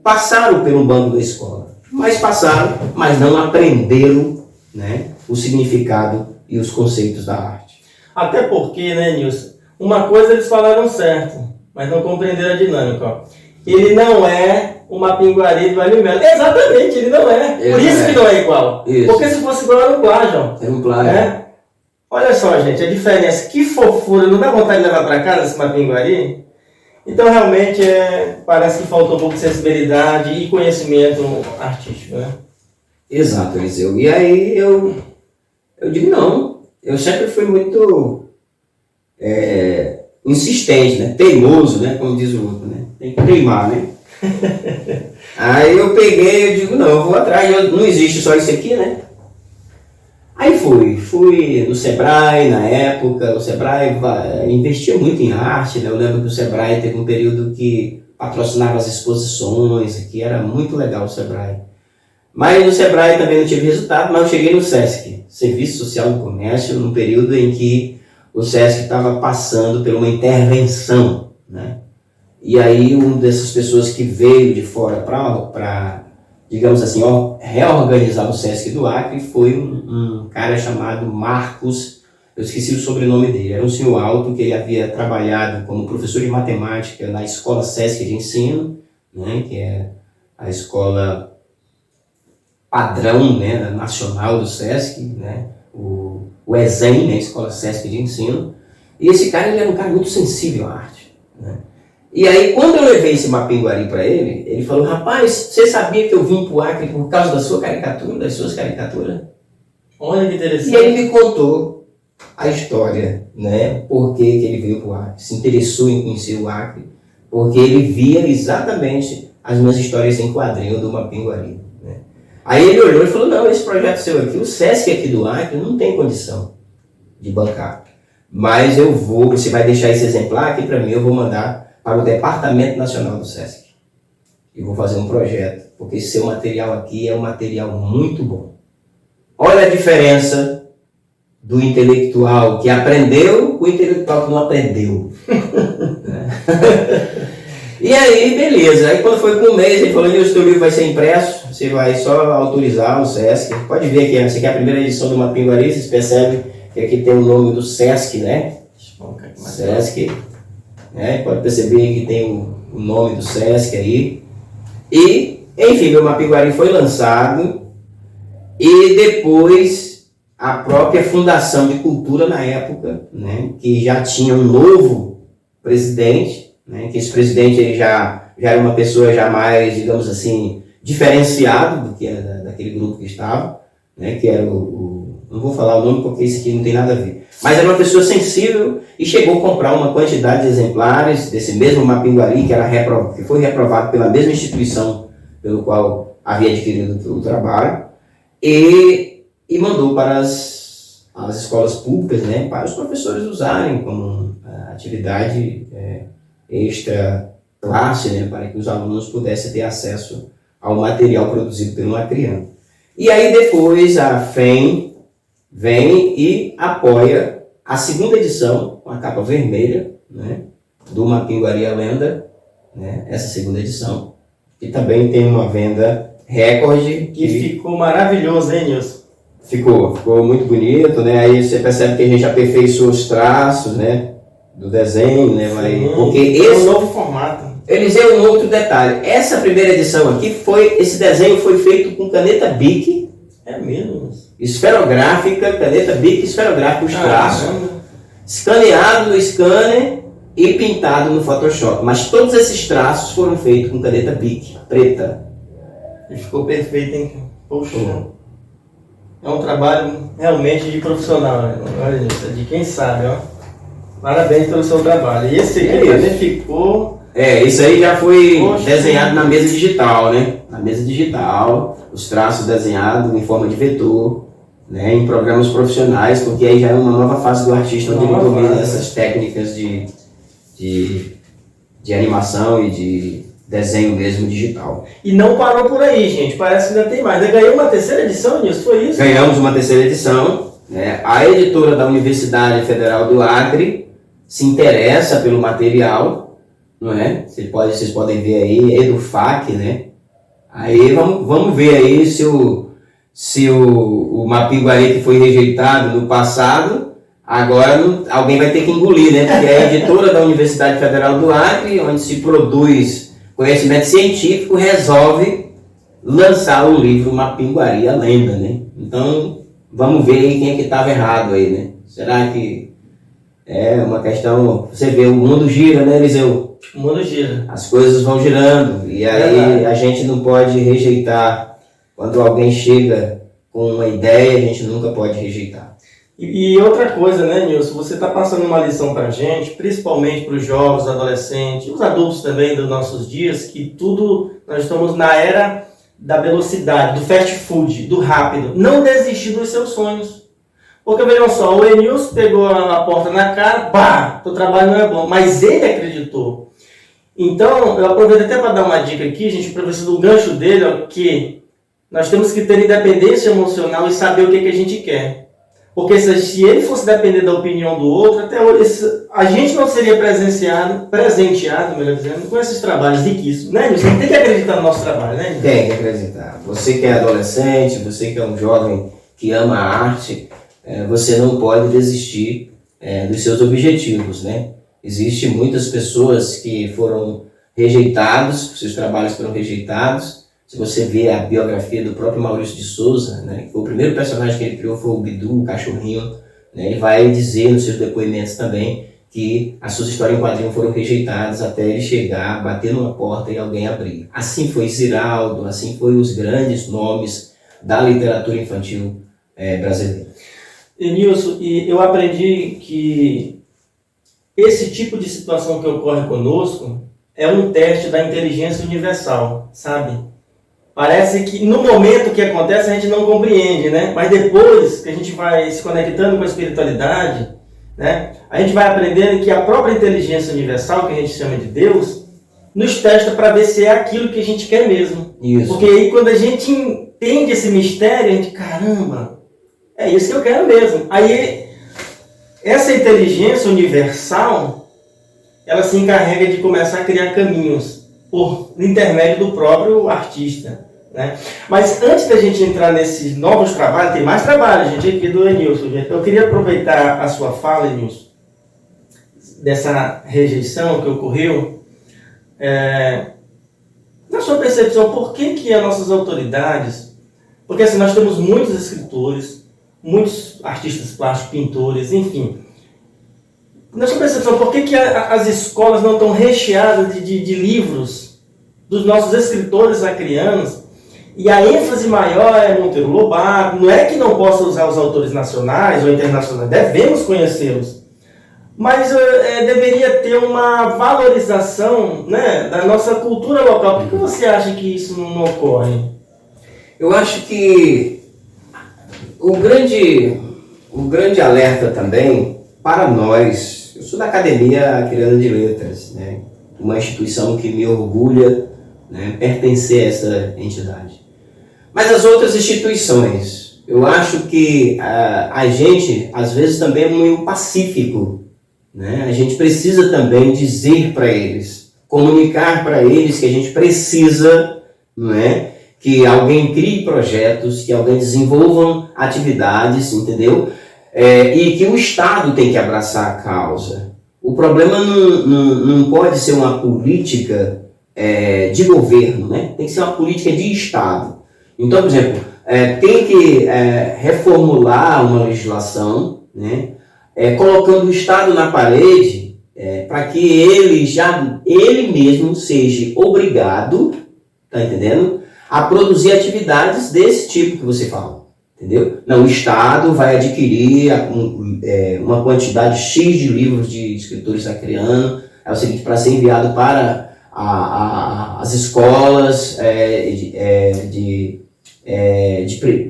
Speaker 2: passaram pelo banco da escola, mas não aprenderam, né, o significado e os conceitos da arte.
Speaker 1: Até porque, né, Nilson, uma coisa eles falaram certo, mas não compreenderam a dinâmica. Ó. Ele não é o mapinguari do Hélio Melo. Exatamente, ele não é. Por isso que não é igual. Isso. Porque se fosse igual era um plágio.
Speaker 2: É um plágio.
Speaker 1: É? Olha só, gente, a diferença. Que fofura, não dá vontade de levar para casa esse mapinguari? Então, realmente, parece que faltou um pouco de sensibilidade e conhecimento artístico, né?
Speaker 2: Exato, Eliseu. E aí eu digo não, eu sempre fui muito insistente, né? Teimoso, né? Como diz o outro, né? Tem que teimar, né? Aí eu peguei, eu digo não, eu vou atrás, não existe só isso aqui, né? Aí fui no Sebrae na época, o Sebrae investia muito em arte, né? Eu lembro que o Sebrae teve um período que patrocinava as exposições, que era muito legal o Sebrae. Mas no Sebrae também não tive resultado, mas eu cheguei no SESC, Serviço Social do Comércio, num período em que o SESC estava passando por uma intervenção, né? E aí uma dessas pessoas que veio de fora para, digamos assim, reorganizar o SESC do Acre foi um cara chamado Marcos, eu esqueci o sobrenome dele, era um senhor alto que ele havia trabalhado como professor de matemática na Escola SESC de Ensino, né? Que é a escola padrão, né, nacional do SESC, né, o ESEM, né, Escola SESC de Ensino, e esse cara ele era um cara muito sensível à arte, né? E aí quando eu levei esse mapinguari para ele falou, rapaz, você sabia que eu vim pro Acre por causa da sua caricatura, das suas caricaturas?
Speaker 1: Olha que interessante.
Speaker 2: E ele me contou a história, né, por que ele veio pro Acre, se interessou em conhecer o Acre, porque ele via exatamente as minhas histórias em quadrinho do mapinguari. Aí ele olhou e falou, não, esse projeto seu aqui, o SESC aqui do Acre não tem condição de bancar. Mas você vai deixar esse exemplar aqui para mim, eu vou mandar para o Departamento Nacional do SESC. E vou fazer um projeto, porque esse seu material aqui é um material muito bom. Olha a diferença do intelectual que aprendeu com o intelectual que não aprendeu. E aí, beleza. Aí quando foi com um mês, ele falou, o seu livro vai ser impresso, você vai só autorizar o SESC. Pode ver que essa aqui é a primeira edição do Mapinguari, vocês percebem que aqui tem o nome do SESC, né? SESC. Pode perceber que tem o nome do SESC aí. E, enfim, meu Mapinguari foi lançado e depois a própria Fundação de Cultura na época, né, que já tinha um novo presidente, né, que esse presidente ele já era uma pessoa já mais, digamos assim, diferenciado do que era daquele grupo que estava, né, que era não vou falar o nome porque isso aqui não tem nada a ver, mas era uma pessoa sensível e chegou a comprar uma quantidade de exemplares desse mesmo Mapinguari que foi reprovado pela mesma instituição pelo qual havia adquirido o trabalho e mandou para as escolas públicas, né, para os professores usarem como atividade extra classe, né, para que os alunos pudessem ter acesso ao material produzido pelo Acriano. E aí depois a FEM vem e apoia a segunda edição, com a capa vermelha, né, do Mapinguari a Lenda, né, essa segunda edição, que também tem uma venda recorde.
Speaker 1: Que ficou maravilhoso, hein, Nilson?
Speaker 2: Ficou muito bonito, né? Aí você percebe que a gente aperfeiçoou os traços, né, do desenho, né? Porque esse
Speaker 1: um novo formato.
Speaker 2: Eliseu, um outro detalhe. Essa primeira edição aqui esse desenho foi feito com caneta Bic.
Speaker 1: É mesmo?
Speaker 2: Esferográfica, caneta Bic esferográfica, os traços. Escaneado no scanner e pintado no Photoshop. Mas todos esses traços foram feitos com caneta Bic preta.
Speaker 1: E ficou perfeito, hein? Poxa. É um trabalho realmente de profissional, né? Olha isso, de quem sabe, ó. Parabéns pelo seu trabalho. E esse aqui também ficou...
Speaker 2: isso aí já foi desenhado na mesa digital, né? Na mesa digital, os traços desenhados em forma de vetor, né? Em programas profissionais, porque aí já é uma nova fase do artista, onde ele domina essas técnicas de animação e de desenho mesmo digital.
Speaker 1: E não parou por aí, gente. Parece que ainda tem mais. Ganhou uma terceira edição, Nilson? Foi isso?
Speaker 2: Ganhamos uma terceira edição, né? A editora da Universidade Federal do Acre se interessa pelo material, não é? Vocês podem ver aí, EduFac, né? Aí vamos ver aí se o Mapinguari que foi rejeitado no passado, agora alguém vai ter que engolir, né? Porque é a editora da Universidade Federal do Acre, onde se produz conhecimento científico, resolve lançar o livro Mapinguari a Lenda, né? Então, vamos ver aí quem é que estava errado aí, né? Será que é uma questão... Você vê, o mundo gira, né, Eliseu?
Speaker 1: O mundo gira.
Speaker 2: As coisas vão girando, e aí a gente não pode rejeitar. Quando alguém chega com uma ideia, a gente nunca pode rejeitar.
Speaker 1: E outra coisa, né, Nilson? Você está passando uma lição para a gente, principalmente para os jovens, adolescentes, os adultos também dos nossos dias, que nós estamos na era da velocidade, do fast food, do rápido. Não desistir dos seus sonhos. Porque, vejam só, o Enilson pegou a porta na cara, teu trabalho não é bom, mas ele acreditou. Então, eu aproveito até para dar uma dica aqui, gente, para ver se do gancho dele, ó, que nós temos que ter independência emocional e saber o que a gente quer. Porque se ele fosse depender da opinião do outro, até hoje a gente não seria presenteado, melhor dizendo, com esses trabalhos riquíssimos, né? Você tem que acreditar no nosso trabalho, né?
Speaker 2: Tem que acreditar. Você que é adolescente, você que é um jovem que ama a arte, você não pode desistir dos seus objetivos, né? Existem muitas pessoas que foram rejeitados, seus trabalhos foram rejeitados. Se você vê a biografia do próprio Maurício de Souza, né, que foi o primeiro personagem que ele criou foi o Bidu, o cachorrinho, né, ele vai dizer nos seus depoimentos também que as suas histórias em quadrinho foram rejeitadas até ele chegar, bater numa porta e alguém abrir. Assim foi Ziraldo, assim foi os grandes nomes da literatura infantil brasileira.
Speaker 1: Nilson, e eu aprendi que esse tipo de situação que ocorre conosco é um teste da inteligência universal, sabe? Parece que no momento que acontece a gente não compreende, né? Mas depois que a gente vai se conectando com a espiritualidade, né? A gente vai aprendendo que a própria inteligência universal, que a gente chama de Deus, nos testa para ver se é aquilo que a gente quer mesmo.
Speaker 2: Isso.
Speaker 1: Porque aí quando a gente entende esse mistério, a gente, caramba, é isso que eu quero mesmo. Aí essa inteligência universal, ela se encarrega de começar a criar caminhos por intermédio do próprio artista, né? Mas antes da gente entrar nesses novos trabalhos, tem mais trabalho, gente, aqui do Enilson. Eu queria aproveitar a sua fala, Enilson, dessa rejeição que ocorreu. Na sua percepção, por que as nossas autoridades... Porque assim, nós temos muitos escritores, muitos artistas plásticos, pintores, enfim... Na sua percepção, por que as escolas não estão recheadas de livros dos nossos escritores acrianos? E a ênfase maior é Monteiro Lobato. Não é que não possa usar os autores nacionais ou internacionais, devemos conhecê-los. Mas deveria ter uma valorização, né, da nossa cultura local. Por que você acha que isso não ocorre?
Speaker 2: Eu acho que o grande alerta também para nós... Eu sou da Academia Acreana de Letras, né? uma instituição que me orgulha, né, pertencer a essa entidade. Mas as outras instituições, eu acho que a gente, às vezes, também é meio pacífico, né? A gente precisa também dizer para eles, comunicar para eles que a gente precisa, né, que alguém crie projetos, que alguém desenvolvam atividades, entendeu? E que o Estado tem que abraçar a causa. O problema não pode ser uma política de governo, né? Tem que ser uma política de Estado. Então, por exemplo, tem que reformular uma legislação, né? Colocando o Estado na parede para que ele mesmo seja obrigado, tá entendendo? A produzir atividades desse tipo que você fala, entendeu? Não, o Estado vai adquirir uma quantidade X de livros de escritores acreanos, é o seguinte, para ser enviado para as escolas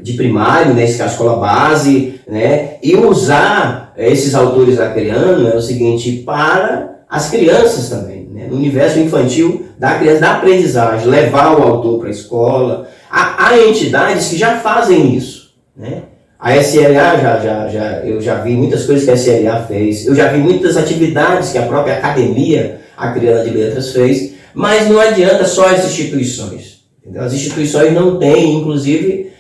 Speaker 2: de primário, né, a escola base, né, e usar esses autores acreanos, é o seguinte, para as crianças também, né, no universo infantil da criança, da aprendizagem, levar o autor para a escola. Há entidades que já fazem isso, né? A SLA, eu já vi muitas coisas que a SLA fez, eu já vi muitas atividades que a própria Academia Acreana de Letras fez, mas não adianta só as instituições. Entendeu? As instituições não têm, inclusive,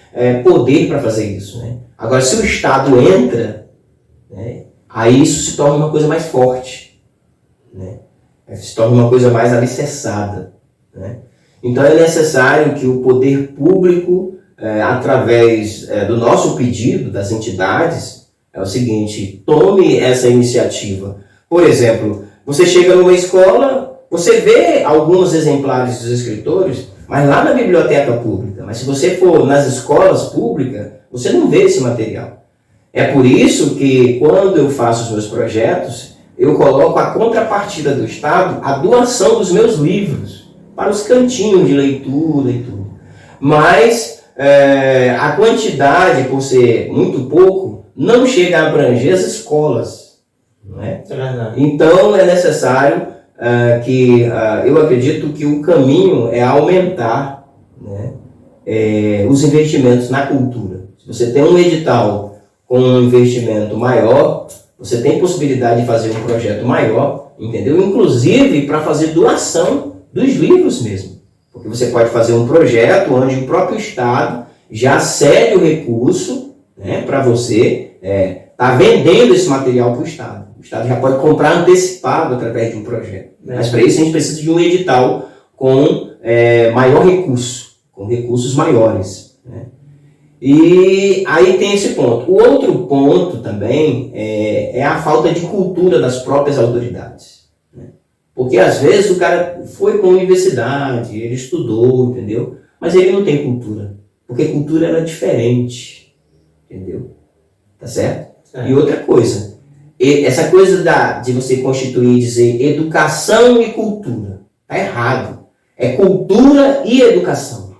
Speaker 2: poder para fazer isso, né? Agora, se o Estado entra, né, aí isso se torna uma coisa mais forte, né? Se torna uma coisa mais alicerçada, né? Então é necessário que o poder público, através do nosso pedido, das entidades, é o seguinte, tome essa iniciativa. Por exemplo, você chega numa escola, você vê alguns exemplares dos escritores, mas lá na biblioteca pública. Mas se você for nas escolas públicas, você não vê esse material. É por isso que quando eu faço os meus projetos, eu coloco a contrapartida do Estado, a doação dos meus livros, para os cantinhos de leitura e tudo. Mas a quantidade, por ser muito pouco, não chega a abranger as escolas. Não é?
Speaker 1: É verdade.
Speaker 2: Então é necessário que eu acredito que o caminho é aumentar, né, os investimentos na cultura. Se você tem um edital com um investimento maior, você tem possibilidade de fazer um projeto maior, entendeu? Inclusive para fazer doação dos livros mesmo. Porque você pode fazer um projeto onde o próprio Estado já cede o recurso, né, para você estar vendendo esse material para o Estado. O Estado já pode comprar antecipado através de um projeto. Mas para isso a gente precisa de um edital com maior recurso, com recursos maiores, né? E aí tem esse ponto. O outro ponto também é a falta de cultura das próprias autoridades, né? Porque às vezes o cara foi para a universidade, ele estudou, entendeu? Mas ele não tem cultura, porque cultura era diferente, entendeu? Tá certo? E outra coisa, essa coisa de você constituir e dizer educação e cultura, tá errado. É cultura e educação,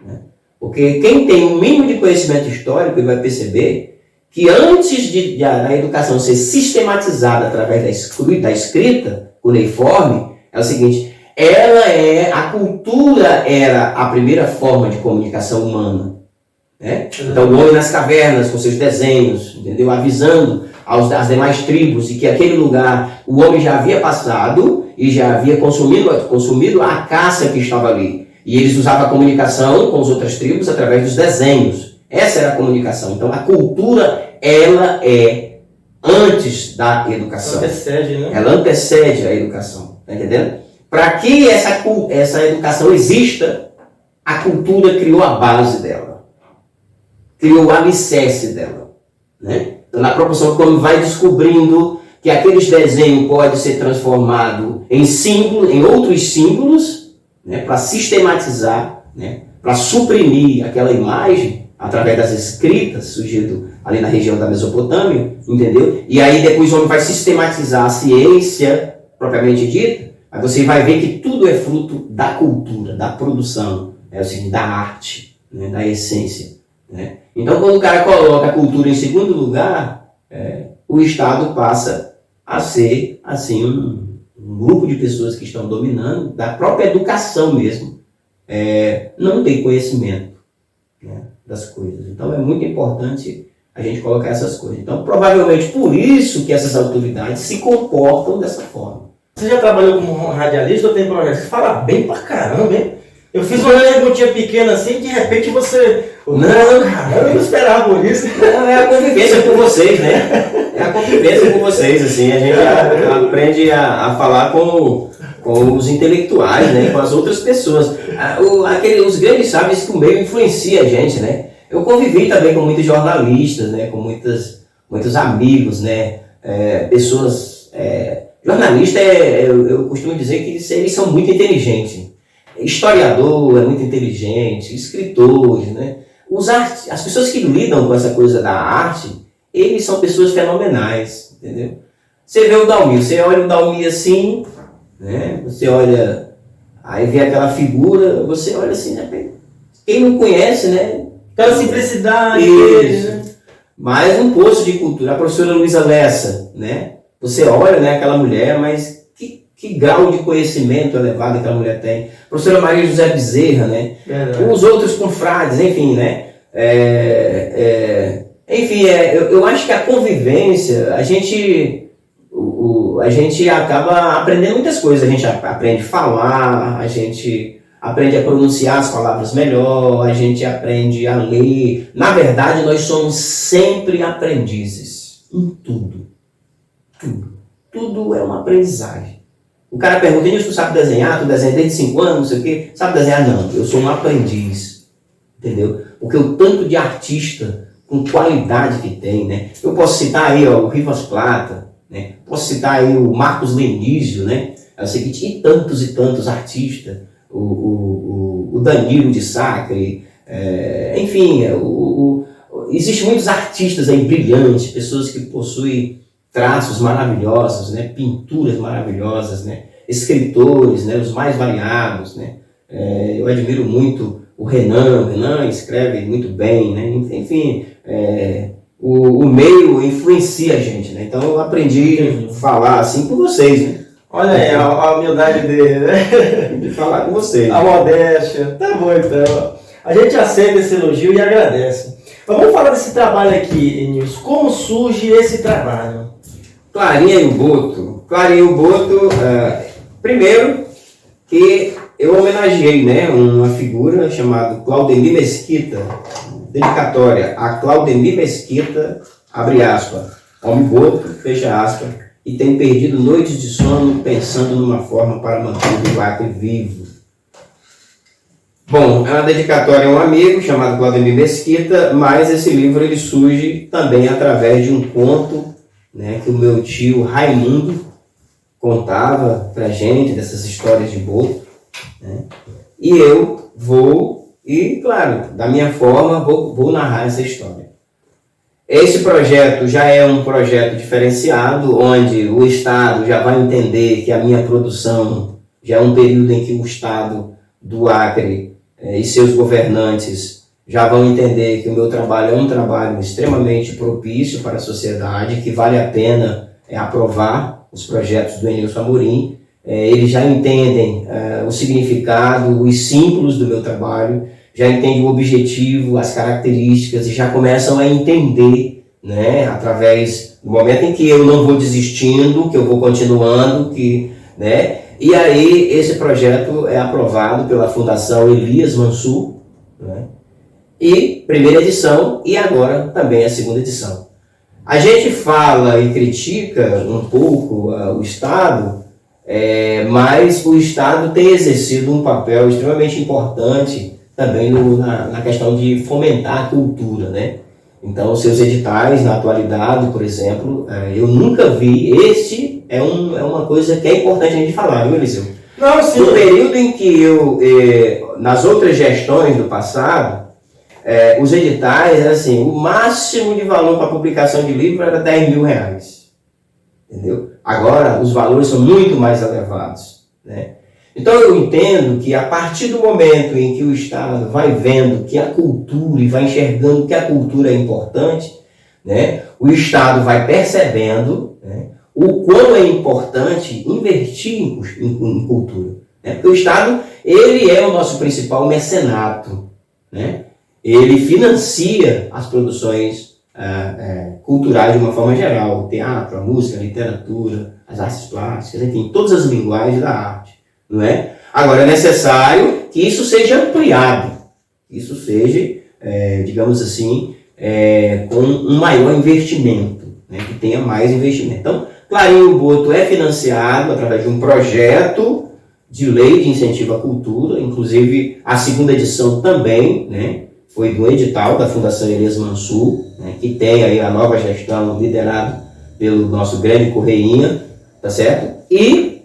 Speaker 2: né? Porque quem tem um mínimo de conhecimento histórico, ele vai perceber que antes da educação ser sistematizada através da escrita cuneiforme, é o seguinte, a cultura era a primeira forma de comunicação humana, né? Então o homem nas cavernas com seus desenhos, entendeu? Avisando às demais tribos de que aquele lugar o homem já havia passado e já havia consumido a caça que estava ali. E eles usavam a comunicação com as outras tribos através dos desenhos. Essa era a comunicação. Então a cultura, ela é antes da educação.
Speaker 1: Antecede, né?
Speaker 2: Ela antecede a educação. Tá entendendo? Para que essa educação exista, a cultura criou a base dela. Criou o alicerce dela, né? Então, na proporção que o homem vai descobrindo que aqueles desenhos podem ser transformados em símbolos, em outros símbolos, né, para sistematizar, né, para suprimir aquela imagem através das escritas surgido ali na região da Mesopotâmia, entendeu? E aí depois o homem vai sistematizar a ciência propriamente dita, aí você vai ver que tudo é fruto da cultura, da produção, assim, da arte, né, da essência, né? Então, quando o cara coloca a cultura em segundo lugar, o Estado passa a ser, assim, um grupo de pessoas que estão dominando, da própria educação mesmo, não tem conhecimento, né, das coisas. Então é muito importante a gente colocar essas coisas. Então, provavelmente por isso que essas autoridades se comportam dessa forma.
Speaker 1: Você já trabalhou como radialista ou tem projeto? Você fala bem pra caramba, hein? Eu fiz uma perguntinha pequena assim, e de repente você...
Speaker 2: Não,
Speaker 1: eu não esperava por isso.
Speaker 2: Não, é a convivência com vocês, né? É a convivência com vocês, assim. A gente aprende a falar com os intelectuais, né? Com as outras pessoas. Os grandes sábios que o meio influencia a gente, né? Eu convivi também com muitos jornalistas, né? Com muitos amigos, né? Pessoas... jornalista, eu costumo dizer que eles são muito inteligentes. Historiador é muito inteligente, escritores, né? As pessoas que lidam com essa coisa da arte, eles são pessoas fenomenais, entendeu? Você vê o Dalmir, você olha o Dalmir assim, né? Você olha, aí vê aquela figura, você olha assim, né? Quem não conhece, né?
Speaker 1: Aquela simplicidade.
Speaker 2: Isso.
Speaker 1: Né?
Speaker 2: Mais um poço de cultura. A professora Luísa Lessa, né? Você olha, né, aquela mulher, mas que grau de conhecimento elevado aquela mulher tem. A professora Maria José Bezerra, né? Os outros confrades, enfim, né? Eu acho que a convivência, a gente acaba aprendendo muitas coisas. A gente aprende a falar, a gente aprende a pronunciar as palavras melhor, a gente aprende a ler. Na verdade, nós somos sempre aprendizes em tudo. Tudo é uma aprendizagem. O cara pergunta, tu sabe desenhar? Tu desenha desde 5 anos, não sei o quê. Sabe desenhar? Não, eu sou um aprendiz. Entendeu? Porque o tanto de artista com qualidade que tem, né? Eu posso citar aí o Rivas Plata, né? Posso citar aí o Marcos Lenísio, né? É o seguinte, e tantos artistas. O Danilo de Sacre, existem muitos artistas aí brilhantes, pessoas que possuem traços maravilhosos, né? Pinturas maravilhosas, né? Escritores, né? Os mais variados, né? Eu admiro muito o Renan escreve muito bem, né? Enfim, o meio influencia a gente, né? Então eu aprendi a falar assim com vocês, né?
Speaker 1: Olha aí a humildade dele, né?
Speaker 2: De falar com vocês.
Speaker 1: A modéstia. Tá bom então. A gente aceita esse elogio e agradece. Mas vamos falar desse trabalho aqui, Nilson. Como surge esse trabalho?
Speaker 2: Clarinha e o Boto. Primeiro que eu homenageei, né, uma figura chamada Claudemir Mesquita, dedicatória a Claudemir Mesquita, abre aspas, homem Boto, fecha aspas, e tenho perdido noites de sono pensando numa forma para manter o Acre vivo. Bom, é uma dedicatória a um amigo chamado Claudemir Mesquita, mas esse livro ele surge também através de um conto, né, que o meu tio Raimundo contava pra gente, dessas histórias de Boto, né? E eu vou, claro, da minha forma, vou narrar essa história. Esse projeto já é um projeto diferenciado, onde o Estado já vai entender que a minha produção já é um período em que o Estado do Acre e seus governantes já vão entender que o meu trabalho é um trabalho extremamente propício para a sociedade, que vale a pena aprovar os projetos do Enilson Amorim. Eles já entendem o significado, os símbolos do meu trabalho, já entendem o objetivo, as características e já começam a entender, né, através do momento em que eu não vou desistindo, que eu vou continuando, né, e aí esse projeto é aprovado pela Fundação Elias Mansur, né, e primeira edição e agora também a segunda edição. A gente fala e critica um pouco o Estado, mas o Estado tem exercido um papel extremamente importante também na questão de fomentar a cultura, né? Então, seus editais, na atualidade, por exemplo, eu nunca vi. Este é uma coisa que é importante a gente falar, viu, Eliseu?
Speaker 1: Não, sim.
Speaker 2: No período em que nas outras gestões do passado, os editais, assim, o máximo de valor para publicação de livro era R$10.000, entendeu? Agora, os valores são muito mais elevados, né? Então, eu entendo que a partir do momento em que o Estado vai vendo que a cultura e vai enxergando que a cultura é importante, né? O Estado vai percebendo, né, o quão é importante investir em cultura. Né? Porque o Estado, ele é o nosso principal mecenato, né? Ele financia as produções culturais de uma forma geral, o teatro, a música, a literatura, as artes plásticas, enfim, todas as linguagens da arte, não é? Agora, é necessário que isso seja ampliado, que isso seja, digamos assim, com um maior investimento, né? Que tenha mais investimento. Então, Clarinho Boto é financiado através de um projeto de lei de incentivo à cultura, inclusive a segunda edição também, né? Foi do edital da Fundação Elias Mansur, né, que tem aí a nova gestão liderada pelo nosso grande Correinha, tá certo? E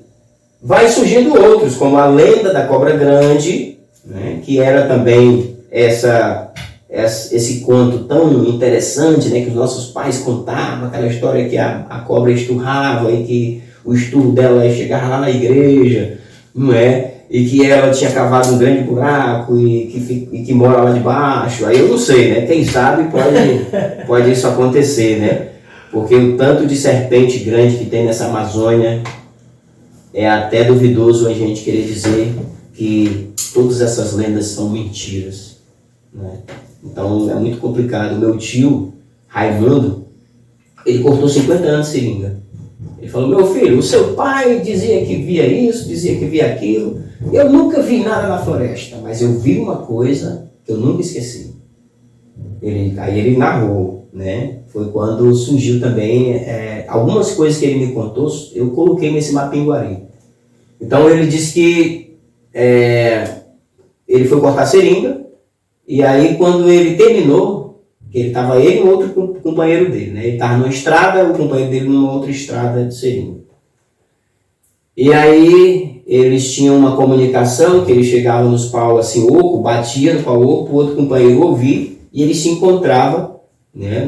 Speaker 2: vai surgindo outros, como a Lenda da Cobra Grande, né, que era também esse conto tão interessante, né, que os nossos pais contavam, aquela história que a cobra esturrava e que o esturro dela chegava lá na igreja, não é? E que ela tinha cavado um grande buraco e que mora lá debaixo. Aí eu não sei, né? Quem sabe pode isso acontecer, né? Porque o tanto de serpente grande que tem nessa Amazônia é até duvidoso a gente querer dizer que todas essas lendas são mentiras, né? Então é muito complicado. O meu tio, Raimundo, ele cortou 50 anos de seringa. Ele falou: meu filho, o seu pai dizia que via isso, dizia que via aquilo. Eu nunca vi nada na floresta, mas eu vi uma coisa que eu nunca esqueci. Aí ele narrou, né? Foi quando surgiu também algumas coisas que ele me contou, eu coloquei nesse Mapinguari. Então ele disse que ele foi cortar seringa, e aí quando ele terminou, ele estava ele e um outro companheiro dele, né? Ele estava numa estrada, o companheiro dele numa outra estrada de seringa. E aí eles tinham uma comunicação que ele chegava nos paus assim, oco, batia no pau oco, o outro companheiro ouvia, e eles se encontravam, né,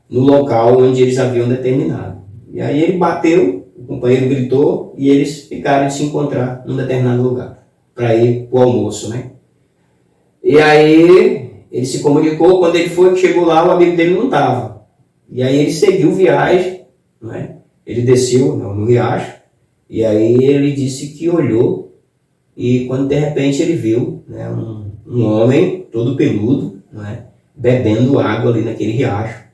Speaker 2: no local onde eles haviam determinado. E aí ele bateu, o companheiro gritou, e eles ficaram de se encontrar num determinado lugar, para ir para o almoço, né? E aí ele se comunicou, quando ele foi, chegou lá, o amigo dele não estava. E aí ele seguiu viagem, né? Ele desceu no riacho, e aí ele disse que olhou, e quando de repente ele viu, né, um homem todo peludo, não é, bebendo água ali naquele riacho.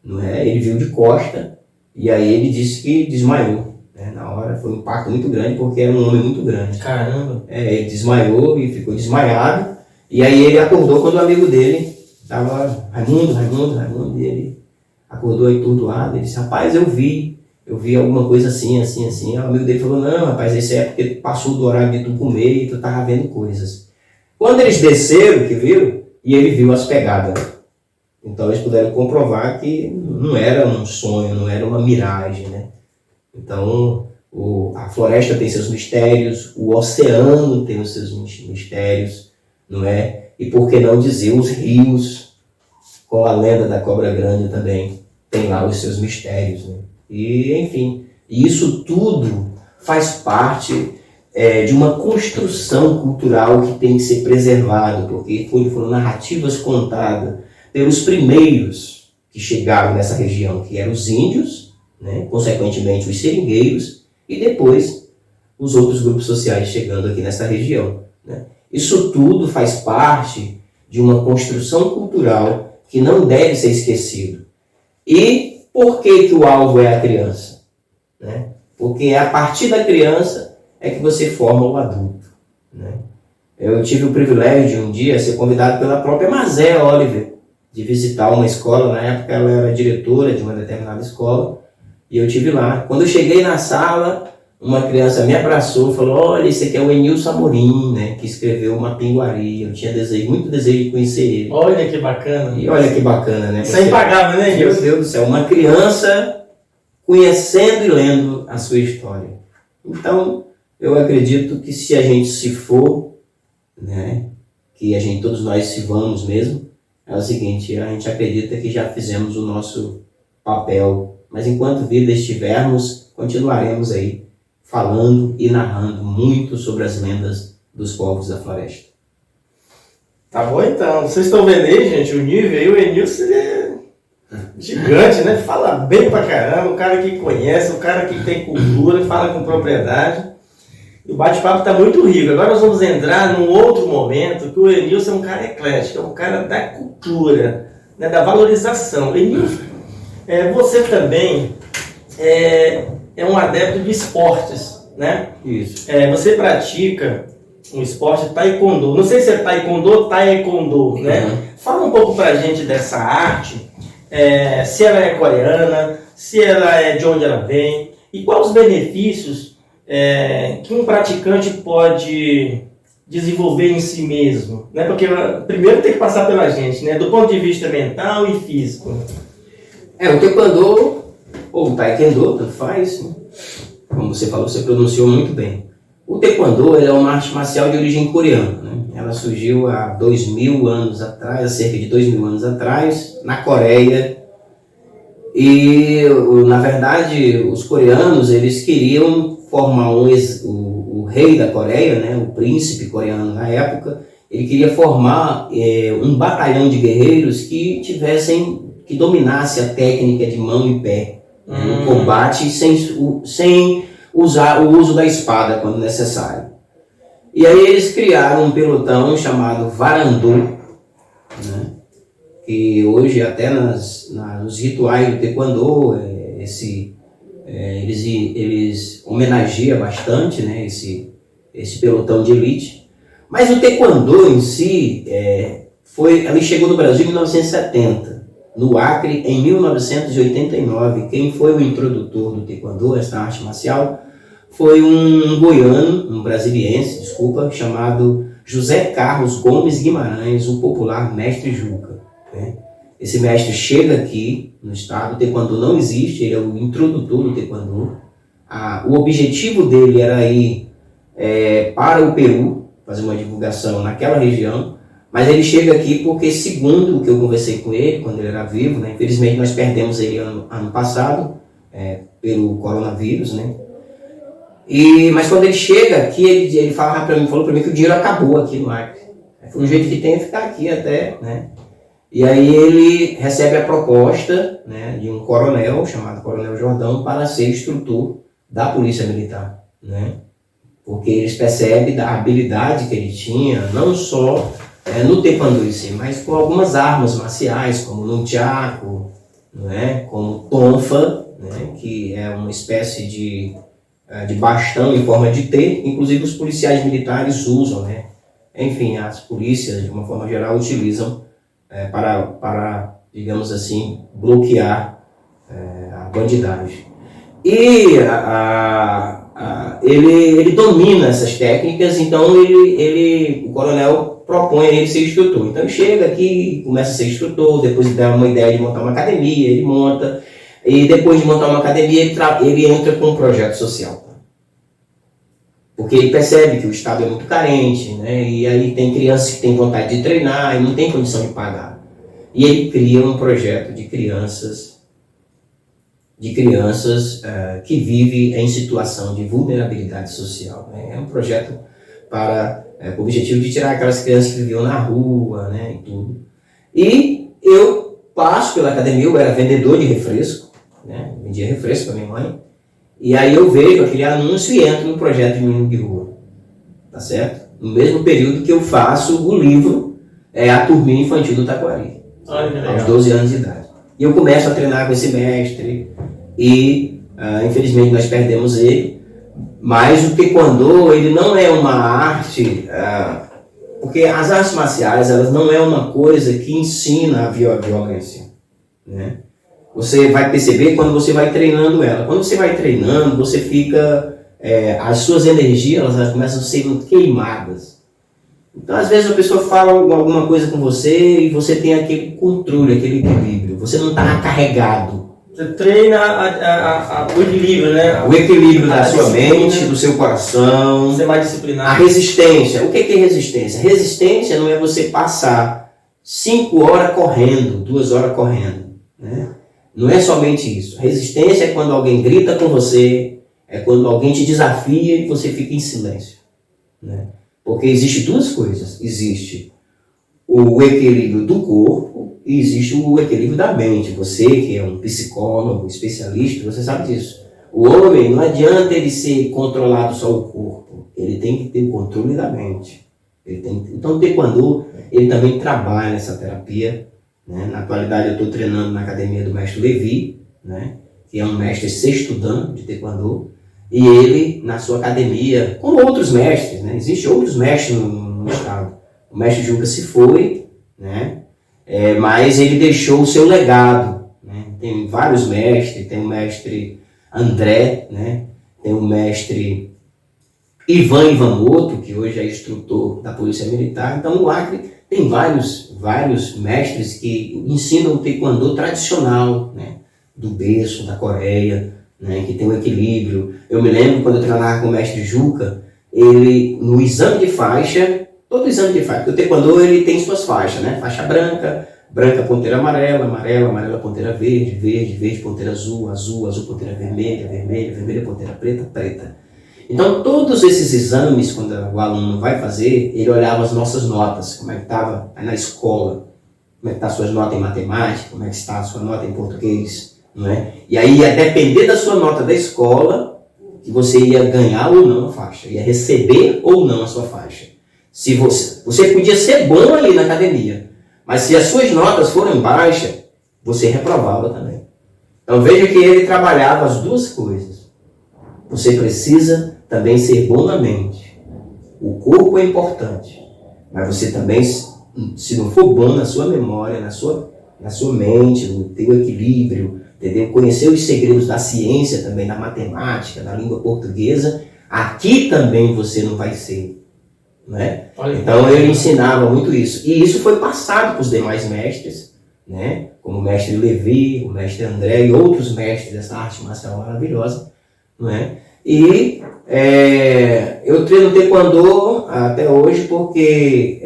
Speaker 2: Não é? Ele viu de costa, e aí ele disse que desmaiou. Né? Na hora foi um impacto muito grande, porque era um homem muito grande.
Speaker 1: Caramba!
Speaker 2: Ele desmaiou e ficou desmaiado, e aí ele acordou quando o amigo dele estava, Raimundo, e ele acordou atordoado, ele disse: rapaz, eu vi alguma coisa assim. Aí o amigo dele falou: não, rapaz, isso é porque passou do horário de tu comer e tu estava vendo coisas. Quando eles desceram, que viram, e ele viu as pegadas. Então eles puderam comprovar que não era um sonho, não era uma miragem, né? Então a floresta tem seus mistérios, o oceano tem os seus mistérios, não é? E por que não dizer os rios, com a lenda da Cobra Grande também, tem lá os seus mistérios, né? E, enfim, isso tudo faz parte de uma construção cultural que tem que ser preservado, porque foram narrativas contadas pelos primeiros que chegaram nessa região, que eram os índios, né? Consequentemente os seringueiros, e depois os outros grupos sociais chegando aqui nessa região, né? Isso tudo faz parte de uma construção cultural que não deve ser esquecido. E por que o alvo é a criança? Né? Porque é a partir da criança é que você forma o adulto. Né? Eu tive o privilégio de um dia ser convidado pela própria Mazé Oliver de visitar uma escola. Na época ela era diretora de uma determinada escola, e eu estive lá. Quando eu cheguei na sala, uma criança me abraçou e falou: olha, esse aqui é o Enilson Amorim, né, que escreveu Mapinguari. Eu tinha muito desejo de conhecer ele.
Speaker 1: Olha que bacana.
Speaker 2: E olha que bacana, né?
Speaker 1: Isso é impagável, né,
Speaker 2: Meu
Speaker 1: Enilson?
Speaker 2: Deus do céu, uma criança conhecendo e lendo a sua história. Então, eu acredito que se a gente se for, né, que todos nós se vamos mesmo, é o seguinte: a gente acredita que já fizemos o nosso papel, mas enquanto vida estivermos, continuaremos aí falando e narrando muito sobre as lendas dos povos da floresta.
Speaker 1: Tá bom então. Vocês estão vendo aí, gente, o nível aí, o Enilson, Gigante, né? Fala bem pra caramba, o cara que conhece, o cara que tem cultura, fala com propriedade. E o bate-papo está muito rico. Agora nós vamos entrar num outro momento que o Enilson é um cara eclético, é um cara da cultura, né, da valorização. Enilson, você também é um adepto de esportes, né?
Speaker 2: Isso.
Speaker 1: Você pratica um esporte taekwondo. Não sei se é taekwondo ou taekwondo, né?
Speaker 2: Uhum.
Speaker 1: Fala um pouco pra gente dessa arte, se ela é coreana, se ela é de onde ela vem, e quais os benefícios que um praticante pode desenvolver em si mesmo, né? Porque primeiro tem que passar pela gente, né? Do ponto de vista mental e físico.
Speaker 2: O taekwondo, ou o taekwondo, tanto faz, né? Como você falou, você pronunciou muito bem. O taekwondo é uma arte marcial de origem coreana, né? Ela surgiu há 2.000 anos atrás, cerca de 2.000 anos atrás, na Coreia. E, na verdade, os coreanos, eles queriam formar o rei da Coreia, né, o príncipe coreano na época, ele queria formar um batalhão de guerreiros que dominasse a técnica de mão e pé, no combate, sem usar o uso da espada quando necessário. E aí eles criaram um pelotão chamado Warando, né, que hoje até nos rituais do taekwondo, eles homenageiam bastante, né, esse pelotão de elite. Mas o taekwondo em si, ele chegou no Brasil em 1970, no Acre em 1989. Quem foi o introdutor do taekwondo, essa arte marcial, foi um goiano, um brasiliense, chamado José Carlos Gomes Guimarães, o popular mestre Juca, né? Esse mestre chega aqui no estado, o taekwondo não existe, ele é o introdutor do taekwondo. O objetivo dele era ir para o Peru, fazer uma divulgação naquela região, mas ele chega aqui porque, segundo o que eu conversei com ele, quando ele era vivo, né, infelizmente nós perdemos ele ano passado, pelo coronavírus, né? Mas quando ele chega aqui, ele falou para mim que o dinheiro acabou aqui no Acre. Foi um jeito que tem de ficar aqui até, né? E aí ele recebe a proposta, né, de um coronel, chamado Coronel Jordão, para ser instrutor da Polícia Militar, né? Porque eles percebem da habilidade que ele tinha, não só no taekwondo em si, mas com algumas armas marciais, como o nunchaku, né, como tonfa, né, que é uma espécie de bastão em forma de T, inclusive os policiais militares usam, né? Enfim, as polícias, de uma forma geral, utilizam para, digamos assim, bloquear a bandidagem. E ele domina essas técnicas, então o coronel propõe a ele ser instrutor. Então ele chega aqui, começa a ser instrutor, depois ele dá uma ideia de montar uma academia, ele monta, e depois de montar uma academia ele entra com um projeto social. Porque ele percebe que o Estado é muito carente, né? E aí tem crianças que têm vontade de treinar e não tem condição de pagar. E ele cria um projeto de crianças que vivem em situação de vulnerabilidade social, né? É um projeto com o objetivo de tirar aquelas crianças que viviam na rua, né, e tudo. E eu passo pela academia, eu era vendedor de refresco, né? Vendia refresco para minha mãe. E aí eu vejo aquele anúncio e entro no projeto de menino de rua, tá certo? No mesmo período que eu faço o livro, A Turminha Infantil do Taquari, aos 12 anos de idade. E eu começo a treinar com esse mestre e, infelizmente, nós perdemos ele. Mas o taekwondo, ele não é uma arte, porque as artes marciais, elas não é uma coisa que ensina a violência, né? Você vai perceber quando você vai treinando ela. Quando você vai treinando, você fica... as suas energias, elas começam a ser queimadas. Então, às vezes, a pessoa fala alguma coisa com você e você tem aquele controle, aquele equilíbrio. Você não está carregado.
Speaker 1: Você treina o equilíbrio, né?
Speaker 2: O equilíbrio da sua mente, do seu coração.
Speaker 1: Você é mais disciplinado.
Speaker 2: A resistência. O que é resistência? Resistência não é você passar 5 horas correndo, 2 horas correndo, né? Não é somente isso. Resistência é quando alguém grita com você, é quando alguém te desafia e você fica em silêncio, né? Porque existe duas coisas. Existe o equilíbrio do corpo e existe o equilíbrio da mente. Você que é um psicólogo, especialista, você sabe disso. O homem, não adianta ele ser controlado só o corpo, ele tem que ter o controle da mente. Então o Taekwondo, ele também trabalha nessa terapia, né? Na atualidade eu estou treinando na academia do mestre Levi, né? Que é um mestre sexto dan de Taekwondo, e ele, na sua academia, como outros mestres, né? Existem outros mestres no estado. O mestre Juca se foi, né? Mas ele deixou o seu legado, né? Tem vários mestres, tem o mestre André, né? Tem o mestre Ivan Ivamoto, que hoje é instrutor da Polícia Militar. Então, no Acre tem vários mestres que ensinam o Taekwondo tradicional, né? Do berço, da Coreia, né? Que tem um equilíbrio. Eu me lembro quando eu treinava com o mestre Juca, ele, no exame de faixa, todo exame de faixa, porque o Taekwondo ele tem suas faixas, né? Faixa branca, ponteira amarela, amarela, ponteira verde, verde, ponteira azul, azul, ponteira vermelha, vermelha, ponteira preta, preta. Então, todos esses exames, quando o aluno vai fazer, ele olhava as nossas notas, como é que estava na escola, como é que está as suas notas em matemática, como é que está a sua nota em português, não é? E aí ia depender da sua nota da escola, que você ia ganhar ou não a faixa, ia receber ou não a sua faixa. Se você podia ser bom ali na academia, mas se as suas notas forem baixas, você reprovava também. Então veja que ele trabalhava as duas coisas. Você precisa também ser bom na mente. O corpo é importante, mas você também, se não for bom na sua memória, na sua mente, no teu equilíbrio, entendeu? Conhecer os segredos da ciência também, da matemática, da língua portuguesa, aqui também você não vai ser. Né? Então ele ensinava muito isso. E isso foi passado para os demais mestres, né? Como o mestre Levi, o mestre André e outros mestres dessa arte marcial maravilhosa. Né? E eu treino Taekwondo até hoje porque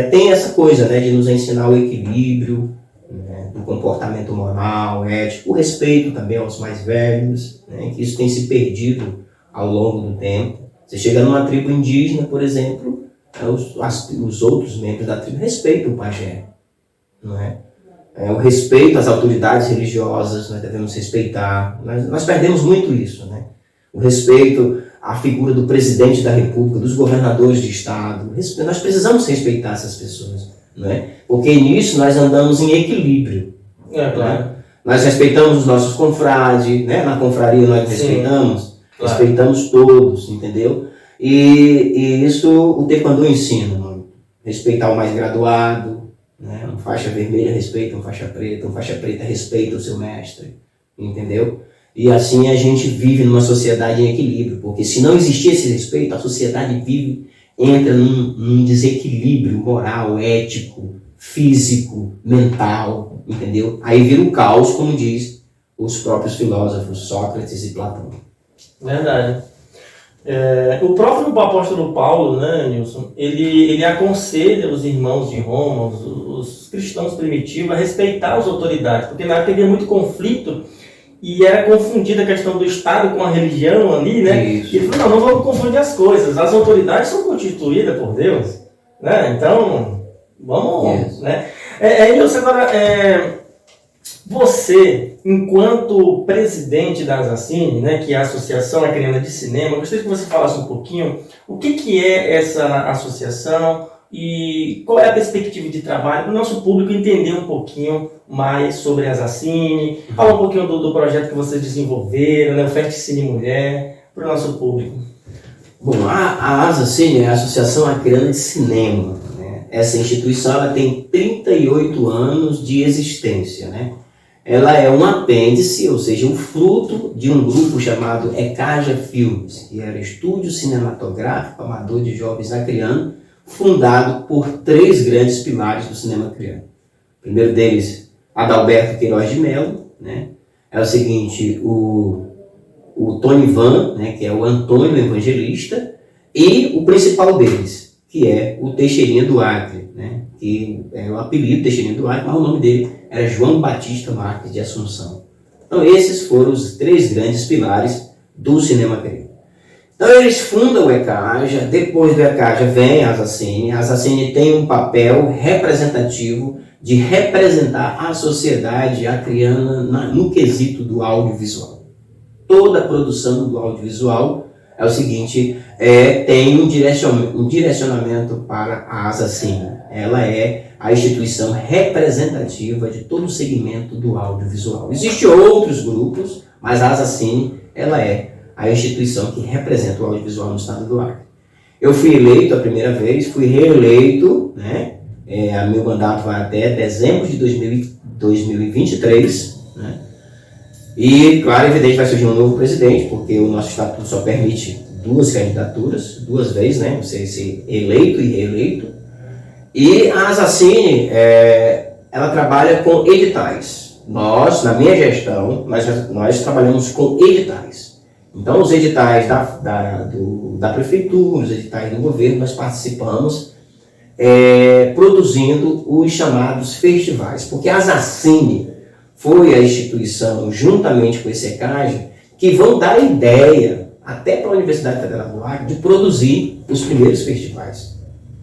Speaker 2: tem essa coisa, né, de nos ensinar o equilíbrio, né, do comportamento moral, ético, o respeito também aos mais velhos, né, que isso tem se perdido ao longo do tempo. Você chega numa tribo indígena, por exemplo, os outros membros da tribo respeitam o pajé. Não é? O respeito às autoridades religiosas, nós devemos respeitar. Nós perdemos muito isso. Né? O respeito à figura do presidente da república, dos governadores de estado. Nós precisamos respeitar essas pessoas. Não é? Porque nisso nós andamos em equilíbrio.
Speaker 1: Claro.
Speaker 2: Né? Nós respeitamos os nossos confrades, né? Na confraria nós respeitamos. Claro. Respeitamos todos, entendeu? E isso o Taekwondo ensina, mano. Respeitar o mais graduado, né? Um faixa vermelha respeita um faixa preta respeita o seu mestre, entendeu? E assim a gente vive numa sociedade em equilíbrio, porque se não existir esse respeito, a sociedade entra num desequilíbrio moral, ético, físico, mental, entendeu? Aí vira o caos, como diz os próprios filósofos Sócrates e Platão.
Speaker 1: Verdade. O próprio apóstolo Paulo, né, Nilson, ele aconselha os irmãos de Roma, os cristãos primitivos, a respeitar as autoridades, porque na época havia muito conflito e era confundida a questão do Estado com a religião ali, né? Isso. E ele falou, não vamos confundir as coisas, as autoridades são constituídas por Deus, né? Então, vamos, né? Nilson, agora, você, enquanto presidente da Asacine, né, que é a Associação Acreana de Cinema, gostaria que você falasse um pouquinho o que é essa associação e qual é a perspectiva de trabalho para o nosso público entender um pouquinho mais sobre a Asacine, falar um pouquinho do projeto que vocês desenvolveram, né, o Festicine Mulher, para o nosso público.
Speaker 2: Bom, a Asacine é a Associação Acreana de Cinema. Né? Essa instituição ela tem 38 anos de existência, né? Ela é um apêndice, ou seja, um fruto de um grupo chamado Ecaja Filmes, que era Estúdio Cinematográfico Amador de Jovens Acreano, fundado por 3 grandes pilares do cinema acreano. O primeiro deles, Adalberto Queiroz de Mello, né? É o seguinte, o Tony Van, né, que é o Antônio Evangelista, e o principal deles, que é o Teixeirinha do Acre, né? Que é o apelido Teixeirinha do Acre, mas o nome dele era João Batista Marques de Assunção. Então esses foram os 3 grandes pilares do cinema acreano. Então eles fundam o ECAJA, depois do ECAJA vem a Asacine. A Asacine tem um papel representativo de representar a sociedade acriana no quesito do audiovisual. Toda a produção do audiovisual é o seguinte, tem um direcionamento para a Asacine. Ela é a instituição representativa de todo o segmento do audiovisual. Existem outros grupos, mas a Asacine, ela é a instituição que representa o audiovisual no estado do Acre. Eu fui eleito a primeira vez, fui reeleito, né? Meu mandato vai até dezembro de 2023, né? E, claro, evidente, vai surgir um novo presidente, porque o nosso estatuto só permite 2 candidaturas, 2 vezes, né? Você ser eleito e reeleito. E a Asacine, ela trabalha com editais. Nós, na minha gestão, nós trabalhamos com editais. Então, os editais da prefeitura, os editais do governo, nós participamos produzindo os chamados festivais. Porque a Asacine foi a instituição, juntamente com esse ECAJA, que vão dar ideia, até para a Universidade Federal do Acre, de produzir os primeiros festivais.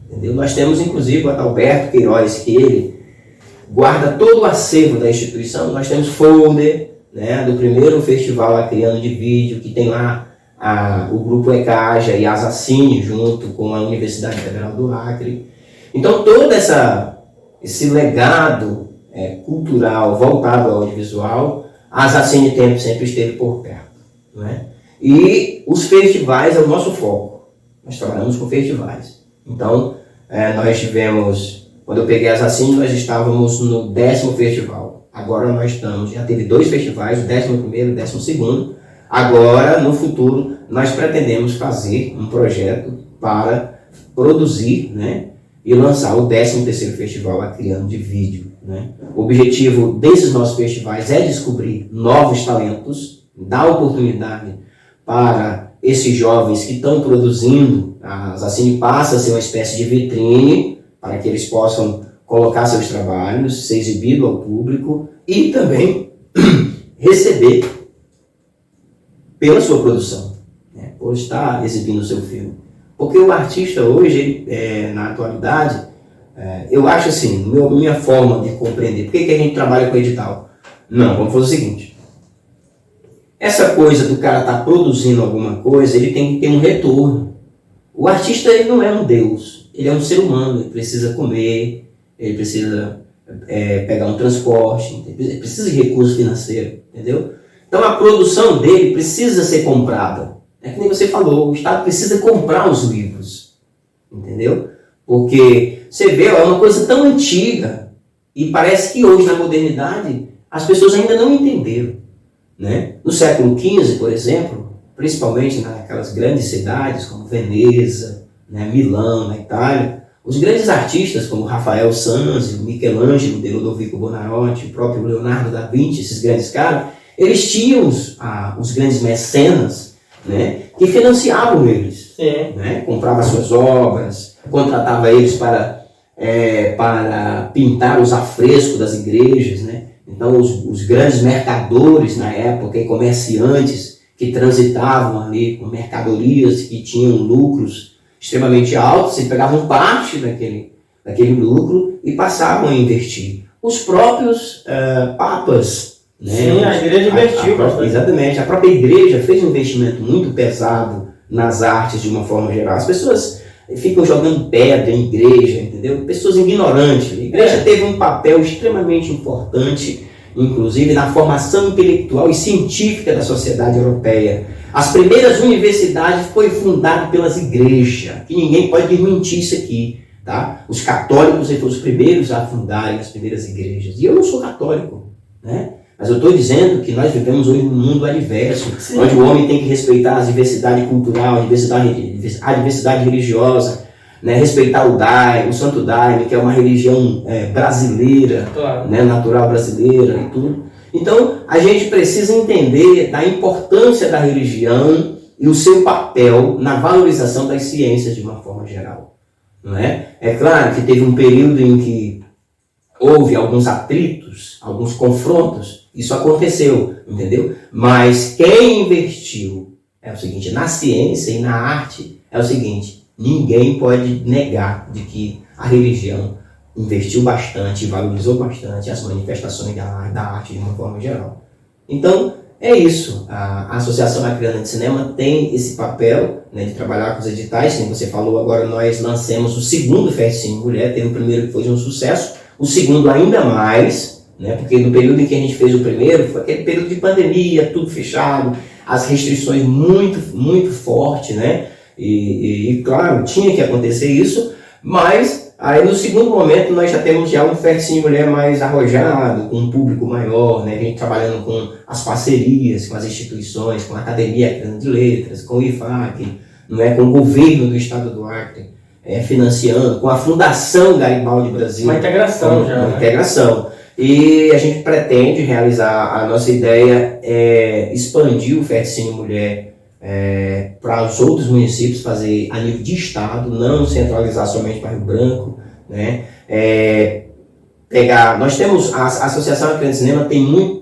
Speaker 2: Entendeu? Nós temos, inclusive, o Adalberto Queiroz, que ele guarda todo o acervo da instituição. Nós temos folder, né, do primeiro festival acriano de vídeo, que tem lá o grupo ECAJA e a Asacine, junto com a Universidade Federal do Acre. Então, todo esse legado cultural voltado ao audiovisual, a Asacine sempre esteve por perto. Não é? E os festivais é o nosso foco. Nós trabalhamos com festivais. Então, nós tivemos, quando eu peguei a Asacine, nós estávamos no 10º festival. Agora nós já teve 2 festivais, o 11º e o 12º. Agora, no futuro, nós pretendemos fazer um projeto para produzir, né, e lançar o 13º Festival Acriano de Vídeo. Né? O objetivo desses nossos festivais é descobrir novos talentos, dar oportunidade para esses jovens que estão produzindo. A Asacine passa a ser uma espécie de vitrine para que eles possam colocar seus trabalhos, ser exibido ao público e também receber pela sua produção, né, por estar exibindo o seu filme. Porque o artista hoje, na atualidade, eu acho assim, minha forma de compreender, por que a gente trabalha com edital? Não, vamos fazer o seguinte, essa coisa do cara estar produzindo alguma coisa, ele tem que ter um retorno. O artista, ele não é um deus, ele é um ser humano, ele precisa comer, ele precisa pegar um transporte, ele precisa de recurso financeiro, entendeu? Então a produção dele precisa ser comprada. É que nem você falou, o Estado precisa comprar os livros, entendeu? Porque você vê, é uma coisa tão antiga e parece que hoje, na modernidade, as pessoas ainda não entenderam. Né? No século XV, por exemplo, principalmente naquelas grandes cidades como Veneza, né, Milão, na Itália, os grandes artistas como Rafael Sanzio, Michelangelo, de Ludovico Buonarroti, o próprio Leonardo da Vinci, esses grandes caras, eles tinham os grandes mecenas, né, que financiavam eles, né, compravam suas obras, contratava eles para pintar os afrescos das igrejas, né? Então os grandes mercadores na época e comerciantes que transitavam ali com mercadorias que tinham lucros extremamente altos, e pegavam parte daquele lucro e passavam a investir. Os próprios papas, né?
Speaker 1: Sim, a igreja investiu.
Speaker 2: Exatamente, a própria igreja fez um investimento muito pesado nas artes de uma forma geral. As pessoas ficam jogando pedra em igreja, entendeu? Pessoas ignorantes. A igreja teve um papel extremamente importante, inclusive na formação intelectual e científica da sociedade europeia. As primeiras universidades foram fundadas pelas igrejas, que ninguém pode desmentir isso aqui, tá? Os católicos foram os primeiros a fundarem as primeiras igrejas. E eu não sou católico, né? Mas eu estou dizendo que nós vivemos hoje num mundo adverso, onde o homem tem que respeitar a diversidade cultural, a diversidade religiosa, né? Respeitar o Santo Daime, que é uma religião brasileira, claro, né? Natural brasileira e tudo. Então, a gente precisa entender da importância da religião e o seu papel na valorização das ciências de uma forma geral. Não é? É claro que teve um período em que houve alguns atritos, alguns confrontos, isso aconteceu, entendeu? Mas quem investiu é o seguinte: na ciência e na arte é o seguinte, ninguém pode negar de que a religião investiu bastante, valorizou bastante as manifestações da arte de uma forma geral. Então, é isso. A Associação Acreana de Cinema tem esse papel, né, de trabalhar com os editais. Como você falou, agora nós lancemos o segundo Festcine Mulher. Teve o primeiro que foi um sucesso, o segundo ainda mais, né, porque no período em que a gente fez o primeiro, foi aquele período de pandemia, tudo fechado, as restrições muito fortes, né? E claro, tinha que acontecer isso, mas aí no segundo momento nós já temos um Festcine Mulher mais arrojado, com um público maior, né? A gente trabalhando com as parcerias, com as instituições, com a Academia Acreana de Letras, com o IFAC, não é? Com o governo do estado do Acre, financiando, com a Fundação Garibaldi Brasil.
Speaker 1: Uma integração já.
Speaker 2: Uma integração. E a gente pretende realizar, a nossa ideia é expandir o Festcine Mulher para os outros municípios, fazer a nível de estado, não centralizar somente para Rio Branco, né? Nós temos, a Associação Acreana de Cinema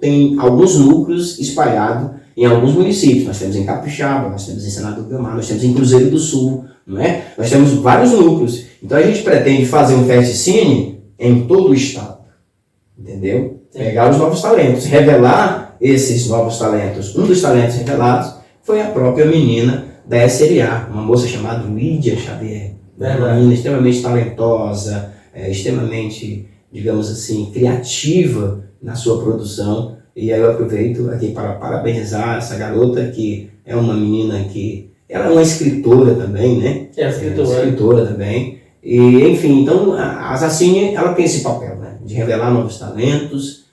Speaker 2: tem alguns núcleos espalhados em alguns municípios. Nós temos em Capixaba, nós temos em Senador Guiomar, nós temos em Cruzeiro do Sul, não é? Nós temos vários núcleos. Então a gente pretende fazer um Festcine em todo o estado, entendeu? Sim. Pegar os novos talentos, revelar esses novos talentos. Um dos talentos revelados foi a própria menina da SLA, uma moça chamada Lídia Xavier. Uma menina extremamente talentosa, extremamente, digamos assim, criativa na sua produção. E aí eu aproveito aqui para parabenizar essa garota, que é uma menina que... Ela é uma escritora também, né?
Speaker 1: É escritora.
Speaker 2: Escritora também. E, enfim, então a Zacine, ela tem esse papel, né? De revelar novos talentos,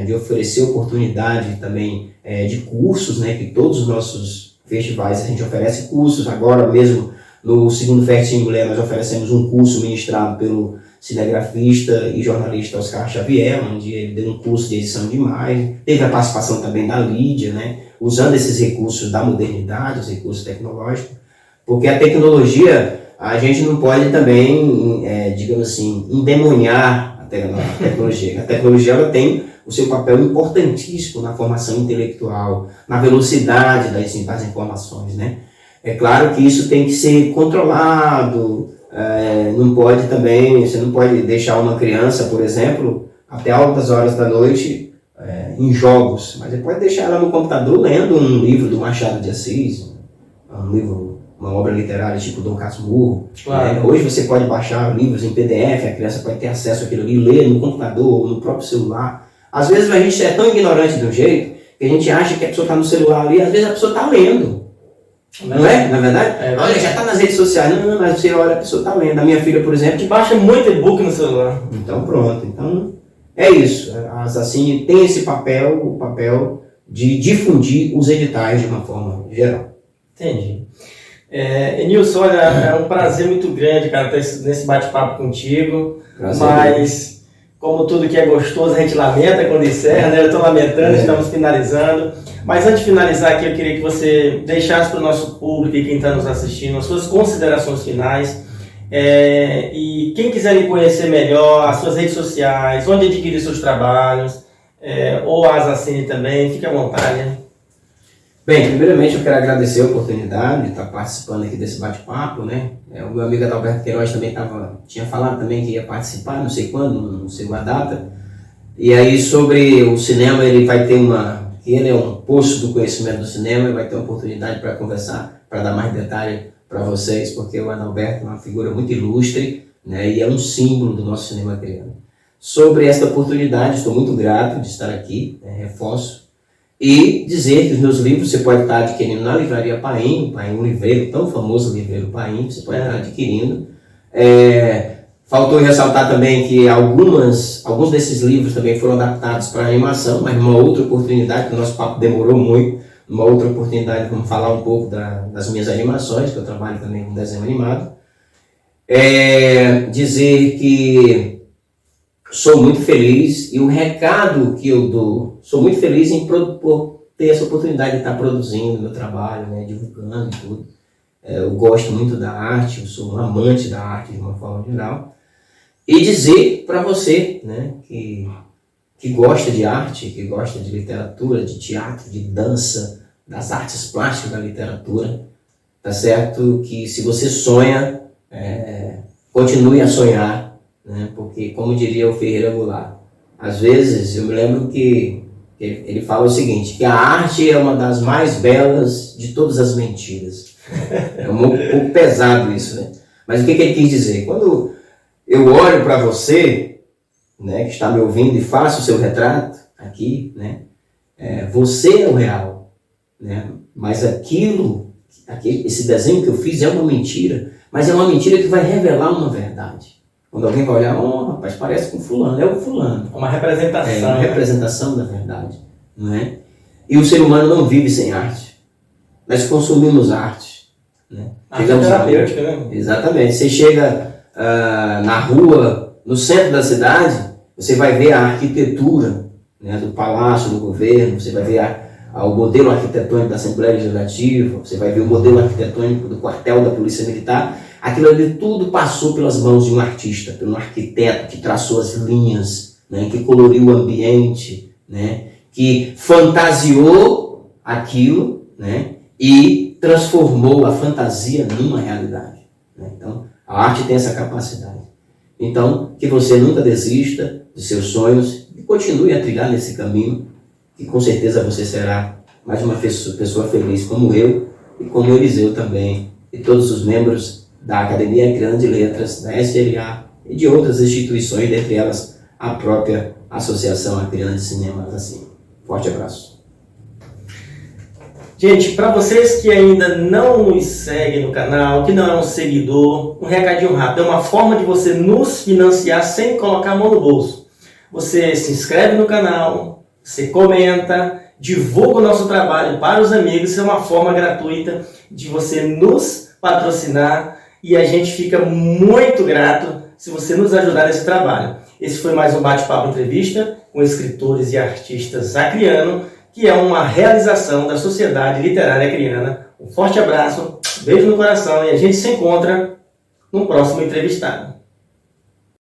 Speaker 2: de oferecer oportunidade também de cursos, né? Que todos os nossos festivais a gente oferece cursos. Agora mesmo, no segundo Festcine Mulher, nós oferecemos um curso ministrado pelo cinegrafista e jornalista Oscar Xavier, onde ele deu um curso de edição de imagem. Teve a participação também da Lídia, né? Usando esses recursos da modernidade, os recursos tecnológicos, porque a tecnologia, a gente não pode também, digamos assim, endemoniar a tecnologia. A tecnologia, ela tem o seu papel importantíssimo na formação intelectual, na velocidade das informações, né? É claro que isso tem que ser controlado, não pode também, você não pode deixar uma criança, por exemplo, até altas horas da noite em jogos, mas você pode deixar ela no computador lendo um livro do Machado de Assis, uma obra literária tipo Dom Casmurro. Claro. Hoje você pode baixar livros em PDF, a criança pode ter acesso àquilo ali, ler no computador, no próprio celular. Às vezes a gente é tão ignorante de um jeito que a gente acha que a pessoa está no celular ali, às vezes a pessoa está lendo. Não é? Na verdade? Olha, já está nas redes sociais. Não, mas você olha, a pessoa está lendo. A minha filha, por exemplo,
Speaker 1: que baixa muito e-book no celular.
Speaker 2: Então pronto. Então é isso. A Zacine tem esse papel, o papel de difundir os editais de uma forma geral.
Speaker 1: Entendi. Enilson, olha, é um prazer muito grande, cara, ter nesse bate-papo contigo. Prazer. Mas, como tudo que é gostoso, a gente lamenta quando encerra, né? Eu estou lamentando, estamos finalizando. Mas antes de finalizar aqui, eu queria que você deixasse para o nosso público e quem está nos assistindo as suas considerações finais. E quem quiser lhe conhecer melhor, as suas redes sociais, onde adquirir seus trabalhos, ou a Zacine também, fique à vontade. Né?
Speaker 2: Bem, primeiramente eu quero agradecer a oportunidade de estar participando aqui desse bate-papo, né? O meu amigo Adalberto Queiroz também tinha falado também que ia participar, não sei quando, não sei a data. E aí sobre o cinema, ele vai ter ele é um poço do conhecimento do cinema e vai ter uma oportunidade para conversar, para dar mais detalhe para vocês, porque o Adalberto é uma figura muito ilustre, né? E é um símbolo do nosso cinema acreano. Sobre esta oportunidade, estou muito grato de estar aqui, reforço. E dizer que os meus livros você pode estar adquirindo na Livraria Paim, um livreiro, tão famoso livreiro Paim, você pode estar adquirindo. Faltou ressaltar também que alguns desses livros também foram adaptados para animação, mas numa outra oportunidade, que o nosso papo demorou muito, numa outra oportunidade vamos falar um pouco das minhas animações, que eu trabalho também com desenho animado. Dizer que sou muito feliz e o recado que eu dou, sou muito feliz por ter essa oportunidade de estar produzindo meu trabalho, né, divulgando e tudo. Eu gosto muito da arte, eu sou um amante da arte de uma forma geral. E dizer para você, né, que gosta de arte, que gosta de literatura, de teatro, de dança, das artes plásticas, da literatura, tá certo? Que se você sonha, continue a sonhar, né? Porque, como diria o Ferreira Goulart, às vezes eu me lembro que ele fala o seguinte, que a arte é uma das mais belas de todas as mentiras. É um pouco pesado isso, né? Mas o que ele quis dizer? Quando eu olho para você, né, que está me ouvindo e faço o seu retrato aqui, né, você é o real, né? Mas esse desenho que eu fiz é uma mentira, mas é uma mentira que vai revelar uma verdade. Quando alguém vai olhar, rapaz, parece com fulano, é o fulano.
Speaker 1: Uma representação.
Speaker 2: É uma representação da verdade, não é? E o ser humano não vive sem arte. Nós consumimos arte, né?
Speaker 1: Arte terapêutica, né?
Speaker 2: Exatamente. Você chega na rua, no centro da cidade, você vai ver a arquitetura, né, do palácio do governo, você vai ver o modelo arquitetônico da Assembleia Legislativa, você vai ver o modelo arquitetônico do quartel da Polícia Militar. Aquilo ali tudo passou pelas mãos de um artista, por um arquiteto que traçou as linhas, né, que coloriu o ambiente, né, que fantasiou aquilo, né, e transformou a fantasia numa realidade, né? Então, a arte tem essa capacidade. Então, que você nunca desista dos seus sonhos e continue a trilhar nesse caminho, que com certeza você será mais uma pessoa feliz como eu e como Eliseu também, e todos os membros da Academia Acreana de Letras, da SLA e de outras instituições, dentre elas a própria Associação Acreana de Cinema. Assim, forte abraço.
Speaker 1: Gente, para vocês que ainda não nos seguem no canal, que não é um seguidor, um recadinho rápido, é uma forma de você nos financiar sem colocar a mão no bolso. Você se inscreve no canal, você comenta, divulga o nosso trabalho para os amigos, isso é uma forma gratuita de você nos patrocinar e a gente fica muito grato se você nos ajudar nesse trabalho. Esse foi mais um bate-papo entrevista com escritores e artistas acrianos, que é uma realização da Sociedade Literária Acriana. Um forte abraço, beijo no coração e a gente se encontra no próximo entrevistado.